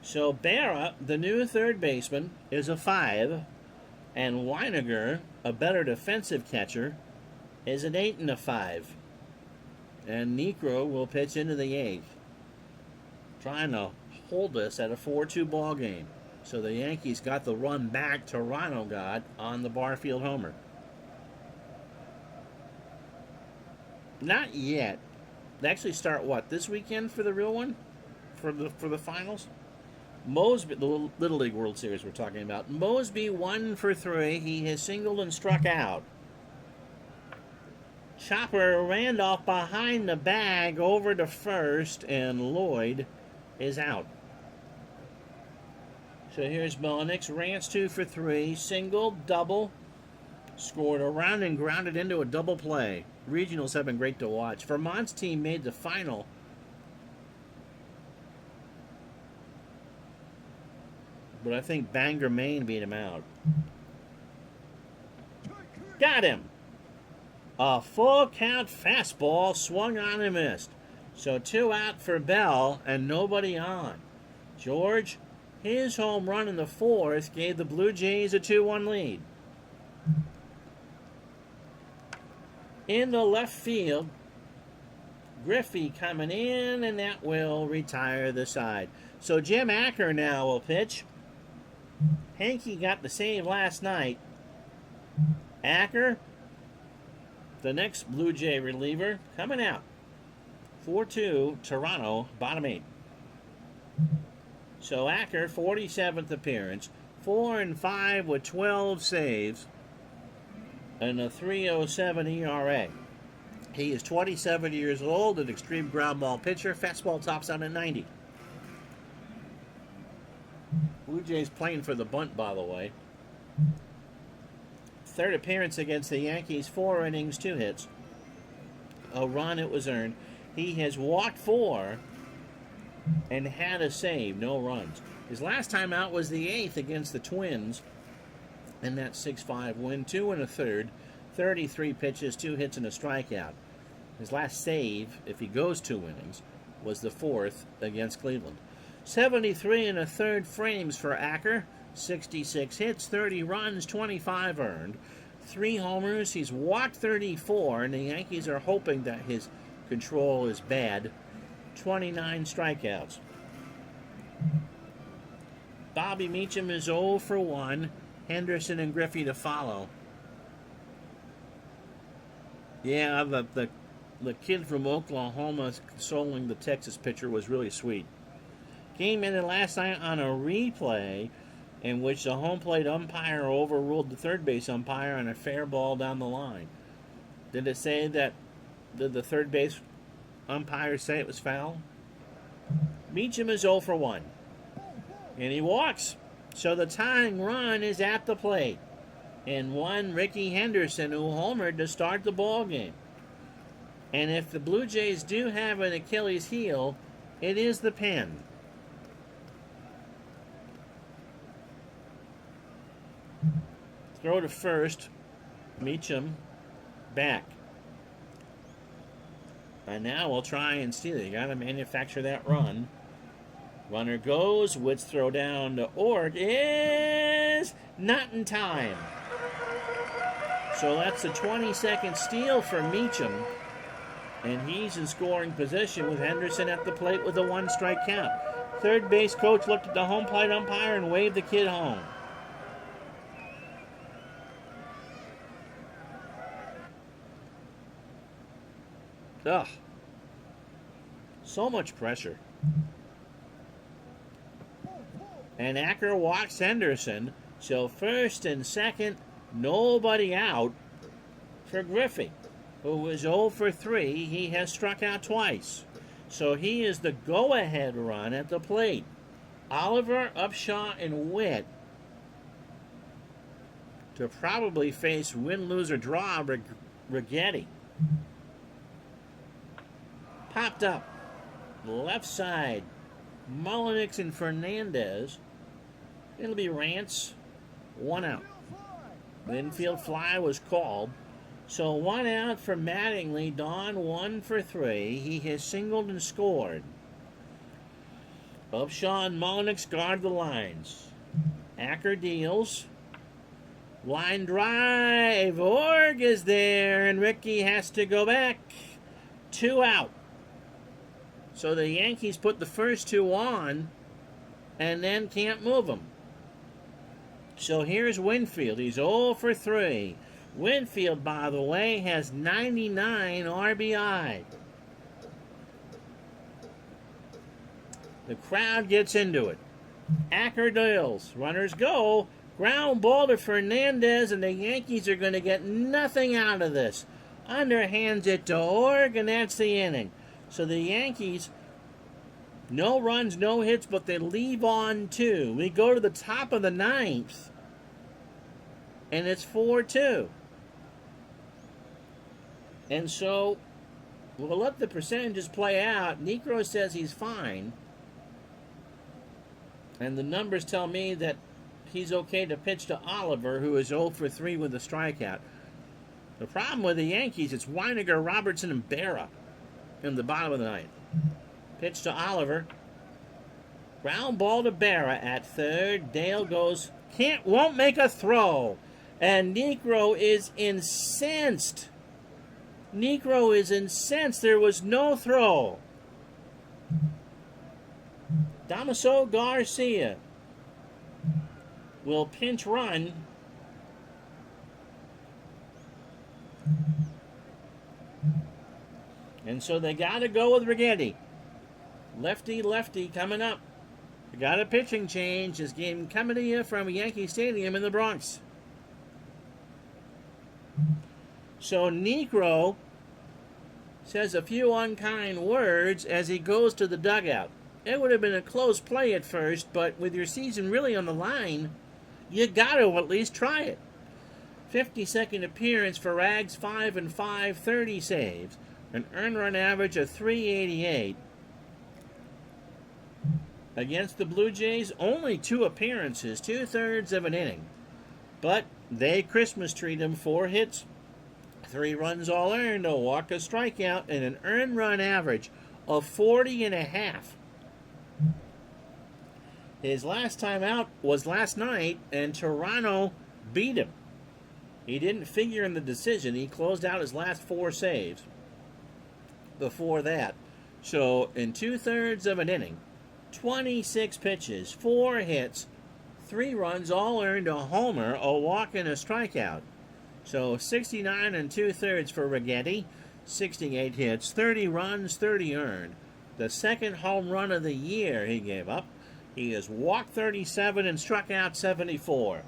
So Berra, the new third baseman, is a 5, and Weiniger, a better defensive catcher, is an 8 and a 5. And Niekro will pitch into the 8th, trying to hold us at a 4-2 ball game. So the Yankees got the run back Toronto got on the Barfield homer. Not yet. They actually start what, this weekend for the real one? For the finals? Mosby, the Little League World Series we're talking about. Mosby 1 for 3. He has singled and struck out. Chopper Randolph behind the bag over to first, and Lloyd is out. So here's Melnick's. Rance 2 for 3. Single, double. Scored around and grounded into a double play. Regionals have been great to watch. Vermont's team made the final. But I think Bangor, Maine beat him out. Got him! A full count fastball swung on and missed. So 2 out for Bell and nobody on. George, his home run in the 4th gave the Blue Jays a 2-1 lead. In the left field, Griffey coming in, and that will retire the side. So Jim Acker now will pitch. Hankey got the save last night. Acker, the next Blue Jay reliever, coming out. 4-2, Toronto, bottom 8. So Acker, 47th appearance, 4-5 with 12 saves, and a 3.07 ERA. He is 27 years old, an extreme ground ball pitcher. Fastball tops out at 90. Blue Jays playing for the bunt, by the way. Third appearance against the Yankees, 4 innings, 2 hits. A run, it was earned. He has walked 4 and had a save, no runs. His last time out was the 8th against the Twins in that 6-5 win. 2 1/3, 33 pitches, 2 hits, and a strikeout. His last save, if he goes 2 innings, was the 4th against Cleveland. 73 1/3 frames for Acker. 66 hits, 30 runs, 25 earned. 3 homers. He's walked 34, and the Yankees are hoping that his control is bad. 29 strikeouts. Bobby Meacham is 0 for 1. Henderson and Griffey to follow. Yeah, the kid from Oklahoma consoling the Texas pitcher was really sweet. Game ended last night on a replay in which the home plate umpire overruled the third base umpire on a fair ball down the line. Did it say that, did the third base umpire say it was foul? Meacham is 0 for 1. And he walks. So the tying run is at the plate. And one Ricky Henderson, who homered to start the ball game. And if the Blue Jays do have an Achilles heel, it is the pen. Throw to first. Meacham back. And now we'll try and steal it. You got to manufacture that run. Runner goes. Wood's throw down to Org is not in time. So that's a 20-second steal for Meacham. And he's in scoring position with Henderson at the plate with a 1-strike count. Third base coach looked at the home plate umpire and waved the kid home. Ugh. So much pressure. And Acker walks Henderson. So first and second, nobody out for Griffey, who was 0 for 3. He has struck out twice. So he is the go-ahead run at the plate. Oliver, Upshaw, and Witt to probably face win, lose, or draw Rigetti. Popped up. Left side. Mullenix and Fernandez. It'll be Rance. 1 out. The infield fly was called. So 1 out for Mattingly. Don 1 for 3. He has singled and scored. Upshaw and Mullenix guard the lines. Acker deals. Line drive. Org is there, and Ricky has to go back. 2 out. So the Yankees put the first 2 on and then can't move them. So here's Winfield. He's 0 for 3. Winfield, by the way, has 99 RBI. The crowd gets into it. Acker deals. Runners go. Ground ball to Fernandez, and the Yankees are going to get nothing out of this. Underhands it to Org, and that's the inning. So the Yankees, no runs, no hits, but they leave on 2. We go to the top of the 9th, and it's 4-2. And so we'll let the percentages play out. Necro says he's fine. And the numbers tell me that he's okay to pitch to Oliver, who is 0 for 3 with a strikeout. The problem with the Yankees, it's Weiniger, Robertson, and Berra in the bottom of the 9th. Pitch to Oliver. Ground ball to Berra at third. Dale goes, won't make a throw. And Necro is incensed. Necro is incensed. There was no throw. Damaso Garcia will pinch run. And so they got to go with Rigetti. Lefty coming up. We got a pitching change. This game coming to you from Yankee Stadium in the Bronx. So Necro says a few unkind words as he goes to the dugout. It would have been a close play at first, but with your season really on the line, you got to at least try it. 52nd appearance for Rags, 5-5, 30 saves. An earned run average of 388. Against the Blue Jays, only 2 appearances, 2/3 of an inning. But they Christmas treat him, 4 hits, 3 runs all earned, a walk, a strikeout, and an earned run average of 40.5. His last time out was last night, and Toronto beat him. He didn't figure in the decision. He closed out his last 4 saves before that. So in 2/3 of an inning, 26 pitches, 4 hits, 3 runs, all earned, a homer, a walk, and a strikeout. So 69 2/3 for Righetti, 68 hits, 30 runs, 30 earned. The second home run of the year he gave up. He has walked 37 and struck out 74.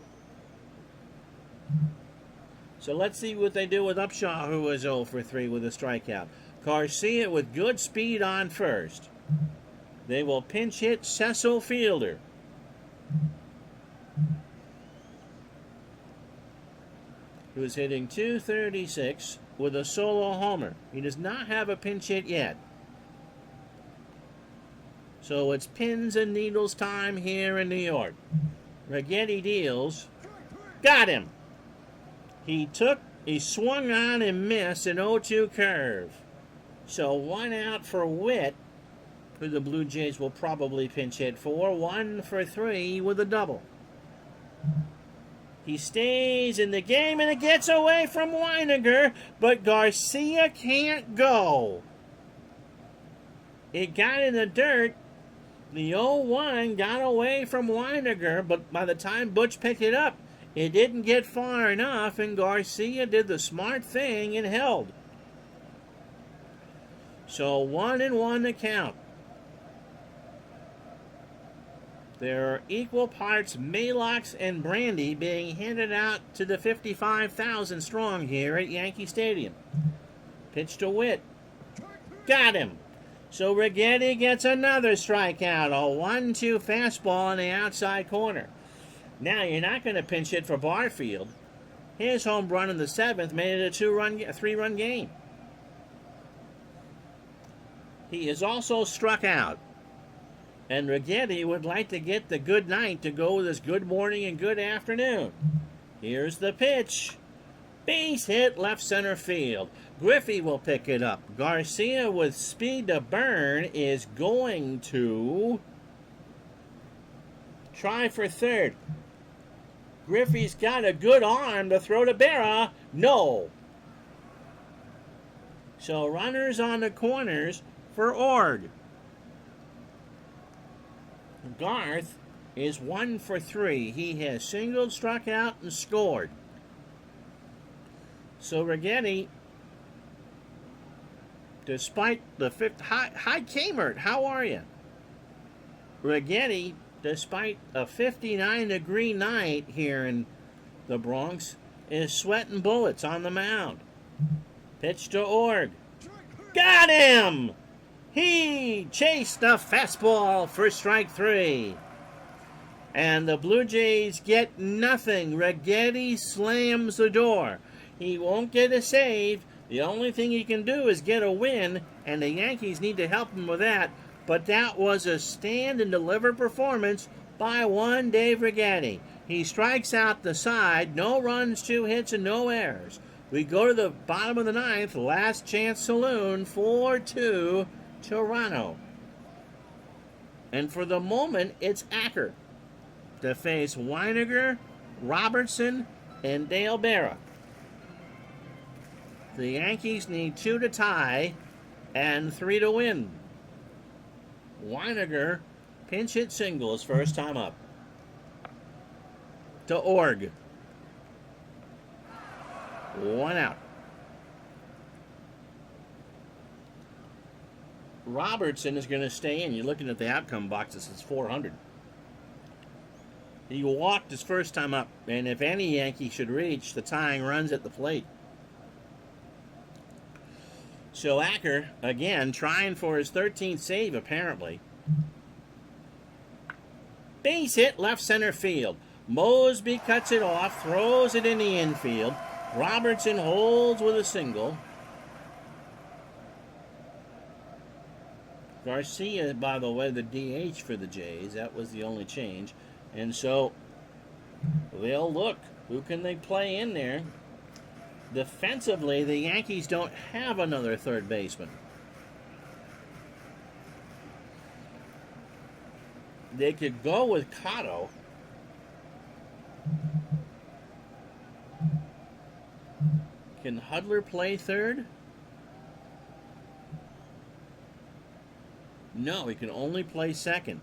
So let's see what they do with Upshaw, who is 0 for 3 with a strikeout. Garcia with good speed on first. They will pinch hit Cecil Fielder. Who is hitting .236 with a solo homer. He does not have a pinch hit yet. So it's pins and needles time here in New York. Righetti deals. Got him. He swung on and missed an 0-2 curve. So 1 out for Witt, who the Blue Jays will probably pinch hit for. 1 for 3 with a double. He stays in the game, and it gets away from Weiniger, but Garcia can't go. It got in the dirt. The 0-1 got away from Weiniger, but by the time Butch picked it up, it didn't get far enough, and Garcia did the smart thing and held. So 1-1 to count. There are equal parts Maalox and brandy being handed out to the 55,000 strong here at Yankee Stadium. Pitch to Witt. Got him. So Righetti gets another strikeout. A 1-2 fastball in the outside corner. Now you're not going to pinch hit for Barfield. His home run in the 7th made it a 3-run game. He is also struck out. And Righetti would like to get the good night to go with his good morning and good afternoon. Here's the pitch. Base hit left center field. Griffey will pick it up. Garcia with speed to burn is going to try for third. Griffey's got a good arm to throw to Berra. No. So runners on the corners for Ord. Garth is 1 for 3. He has singled, struck out, and scored. So Righetti, despite the fifth... Hi, Kmart, how are you? Righetti, despite a 59-degree night here in the Bronx, is sweating bullets on the mound. Pitch to Ord. Got him! He chased a fastball for strike 3. And the Blue Jays get nothing. Righetti slams the door. He won't get a save. The only thing he can do is get a win, and the Yankees need to help him with that. But that was a stand-and-deliver performance by one Dave Righetti. He strikes out the side, no runs, 2 hits, and no errors. We go to the bottom of the 9th, last chance saloon, 4-2. Toronto. And for the moment, it's Acker to face Weiniger, Robertson, and Dale Berra. The Yankees need 2 to tie and 3 to win. Weiniger pinch hit singles first time up. To Org. 1 out. Robertson is going to stay in. You're looking at the outcome box. This is 400. He walked his first time up, and if any Yankee should reach, the tying runs at the plate. So Acker, again, trying for his 13th save, apparently. Base hit left center field. Mosby cuts it off, throws it in the infield. Robertson holds with a single. Garcia, by the way, the DH for the Jays. That was the only change. And so they'll look. Who can they play in there? Defensively, the Yankees don't have another third baseman. They could go with Cotto. Can Hudler play third? No, he can only play second.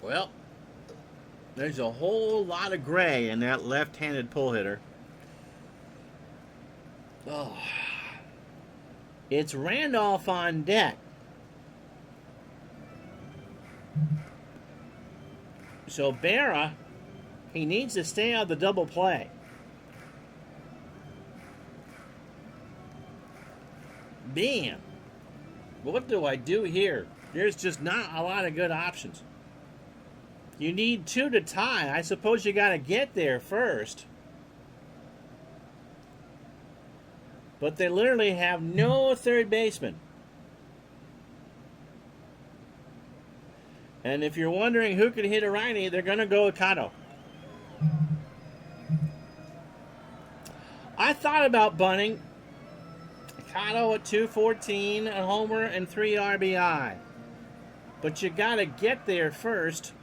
Well, there's a whole lot of gray in that left-handed pull hitter. Oh. It's Randolph on deck. So Berra, he needs to stay out of the double play. Bam. What do I do here? There's just not a lot of good options. You need 2 to tie. I suppose you got to get there first. But they literally have no third baseman. And if you're wondering who could hit a righty, they're going to go with Cotto. I thought about bunting Cotto at 214, a homer, and 3 RBI. But you got to get there first.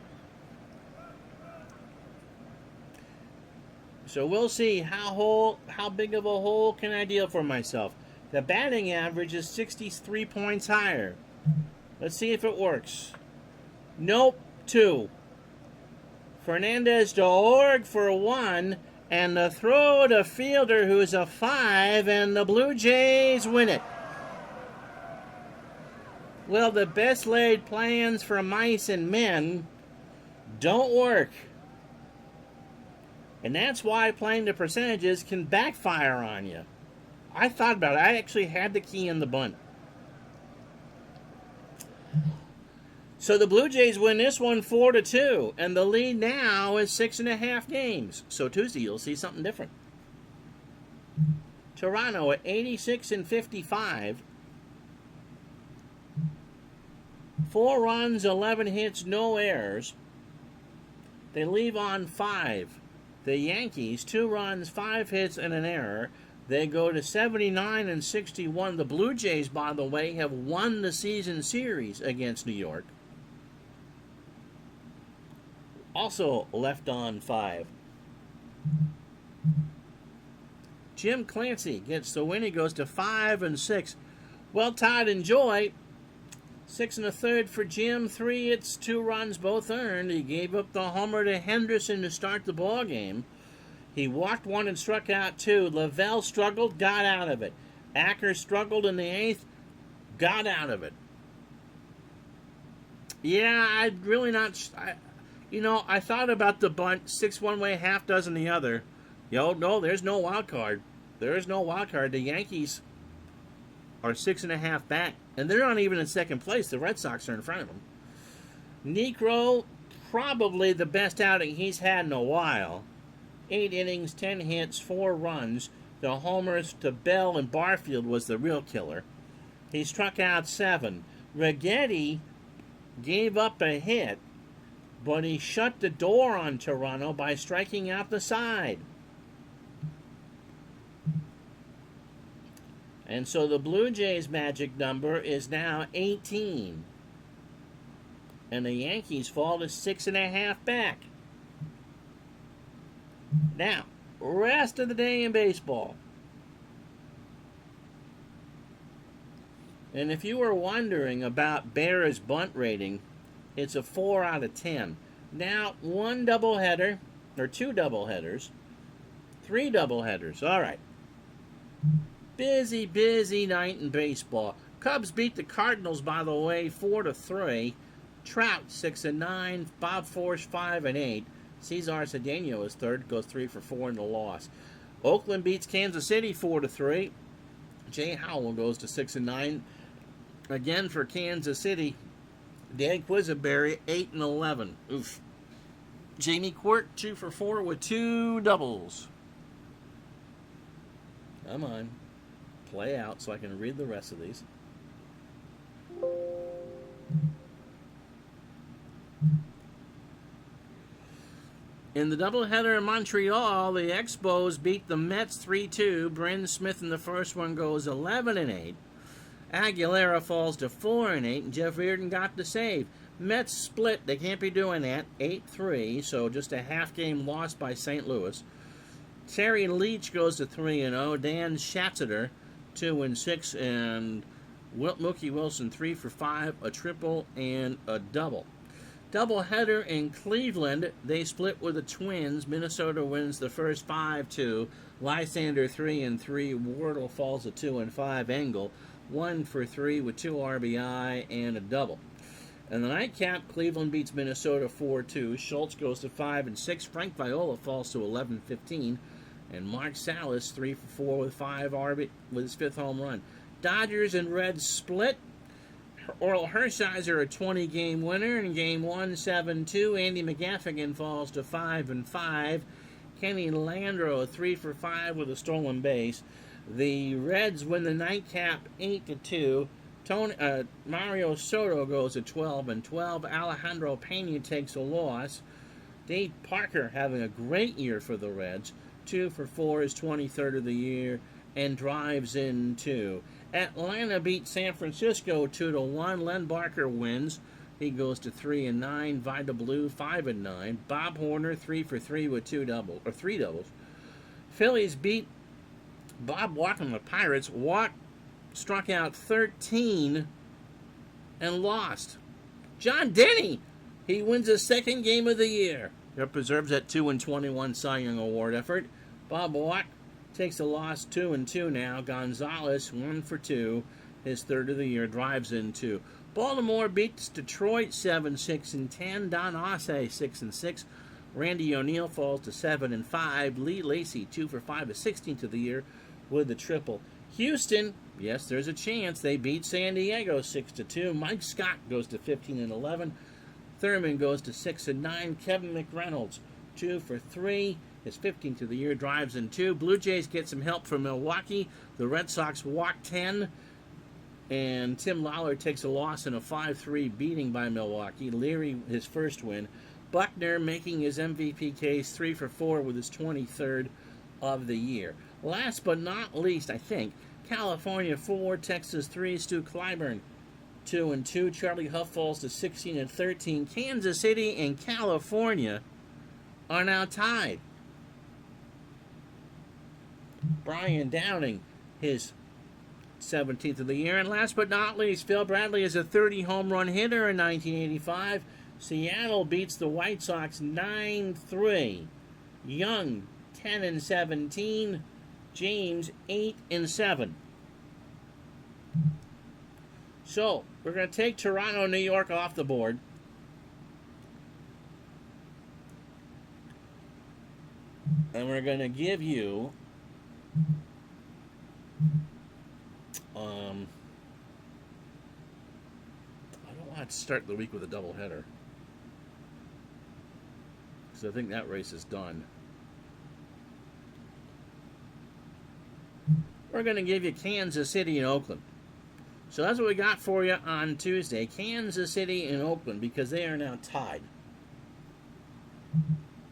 So we'll see how big of a hole can I deal for myself. The batting average is 63 points higher. Let's see if it works. Nope, 2. Fernandez to Org for 1, and the throw to Fielder, who's a 5, and the Blue Jays win it. Well, the best laid plans for mice and men don't work. And that's why playing the percentages can backfire on you. I thought about it. I actually had the key in the bunt. So the Blue Jays win this one 4-2, and the lead now is 6.5 games. So Tuesday you'll see something different. Toronto at 86-55. 4 runs, 11 hits, no errors. They leave on 5. The Yankees, 2 runs, 5 hits, and an error. They go to 79-61. The Blue Jays, by the way, have won the season series against New York. Also left on 5. Jim Clancy gets the win. He goes to 5-6. Well, Todd and Joy, 6 1/3 for Jim. 3 hits, 2 runs, both earned. He gave up the homer to Henderson to start the ball game. He walked 1 and struck out 2. Lavelle struggled, got out of it. Acker struggled in the 8th, got out of it. Yeah, I'd really not. I thought about the bunt, 6 one way, half dozen the other. No, there's no wild card. There is no wild card. The Yankees are 6.5 back, and they're not even in second place. The Red Sox are in front of them. Necro, probably the best outing he's had in a while. 8 innings, 10 hits, 4 runs. The homers to Bell and Barfield was the real killer. He struck out 7. Righetti gave up a hit, but he shut the door on Toronto by striking out the side. And so the Blue Jays' magic number is now 18. And the Yankees fall to 6.5 back. Now, rest of the day in baseball. And if you were wondering about Berra's bunt rating, it's a 4 out of 10. Now, 1 doubleheader, or 2 doubleheaders, 3 doubleheaders. All right. Busy night in baseball. Cubs beat the Cardinals, by the way, 4-3. Trout 6-9. Bob Force 5-8. Cesar Cedeno is third, goes 3 for 4 in the loss. Oakland beats Kansas City 4-3. Jay Howell goes to 6-9. Again for Kansas City. Dan Quisenberry 8-11. Oof. Jamie Quirk 2 for 4 with 2 doubles. Come on. play out so I can read the rest of these. In the doubleheader in Montreal, the Expos beat the Mets 3-2. Bryn Smith in the first one goes 11-8. Aguilera falls to 4-8, and Jeff Reardon got the save. Mets split. They can't be doing that. 8-3, so just a half-game loss by St. Louis. Terry Leach goes to 3-0. Dan Schatzeder 2-6, and Mookie Wilson 3 for 5, a triple and a double. Doubleheader in Cleveland, they split with the Twins. Minnesota wins the first 5-2. Lysander 3-3. Wardle falls to 2-5. Engel 1 for 3 with 2 RBI and a double. In the nightcap, Cleveland beats Minnesota 4-2. Schultz goes to 5-6. Frank Viola falls to 11-15. And Mark Salas 3 for 4 with 5 RBI with his 5th home run. Dodgers and Reds split. Oral Hershiser, a 20-game winner in Game 1, 7-2. Andy McGaffigan falls to 5-5. Kenny Landreau, 3 for 5 with a stolen base. The Reds win the nightcap 8-2. Mario Soto goes to 12-12. Alejandro Pena takes a loss. Dave Parker having a great year for the Reds. 2 for 4, his 23rd of the year, and drives in 2. Atlanta beat San Francisco 2-1. Len Barker wins. He goes to 3-9. Vida Blue 5-9. Bob Horner 3 for 3 with 3 doubles. Phillies beat Bob Watt and the Pirates. Watt struck out 13 and lost. John Denny, he wins his 2nd game of the year. That preserves that 2-21 Cy Young Award effort. Bob Watt takes a loss 2-2 now. Gonzalez 1 for 2. His 3rd of the year, drives in 2. Baltimore beats Detroit 7-6-10. Don Asse 6-6. Randy O'Neal falls to 7-5. Lee Lacy 2 for 5, his 16th of the year with the triple. Houston, yes, there's a chance. They beat San Diego 6-2. Mike Scott goes to 15-11. Thurman goes to 6-9. Kevin McReynolds 2 for 3. His 15th of the year, drives in 2. Blue Jays get some help from Milwaukee. The Red Sox walk 10. And Tim Lawler takes a loss in a 5-3 beating by Milwaukee. Leary, his first win. Buckner making his MVP case 3 for 4 with his 23rd of the year. Last but not least, I think, California 4, Texas 3. Stu Clyburn 2-2. Charlie Huff falls to 16-13. Kansas City and California are now tied. Brian Downing, his 17th of the year. And last but not least, Phil Bradley is a 30-home run hitter in 1985. Seattle beats the White Sox 9-3. Young 10-17. James 8-7. So, we're going to take Toronto, New York off the board. And we're going to give you I don't want to start the week with a doubleheader, because I think that race is done. We're going to give you Kansas City and Oakland. So that's what we got for you on Tuesday. Kansas City and Oakland, because they are now tied.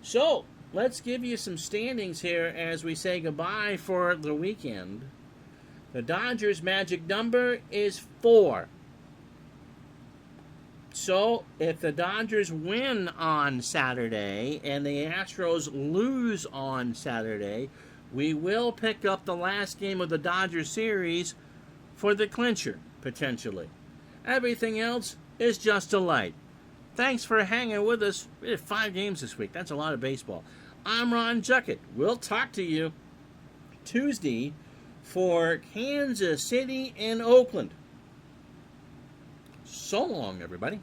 So, let's give you some standings here as we say goodbye for the weekend. The Dodgers' magic number is 4. So, if the Dodgers win on Saturday and the Astros lose on Saturday, we will pick up the last game of the Dodgers series for the clincher, potentially. Everything else is just a light. Thanks for hanging with us. We had 5 games this week. That's a lot of baseball. I'm Ron Juckett. We'll talk to you Tuesday for Kansas City and Oakland. So long, everybody.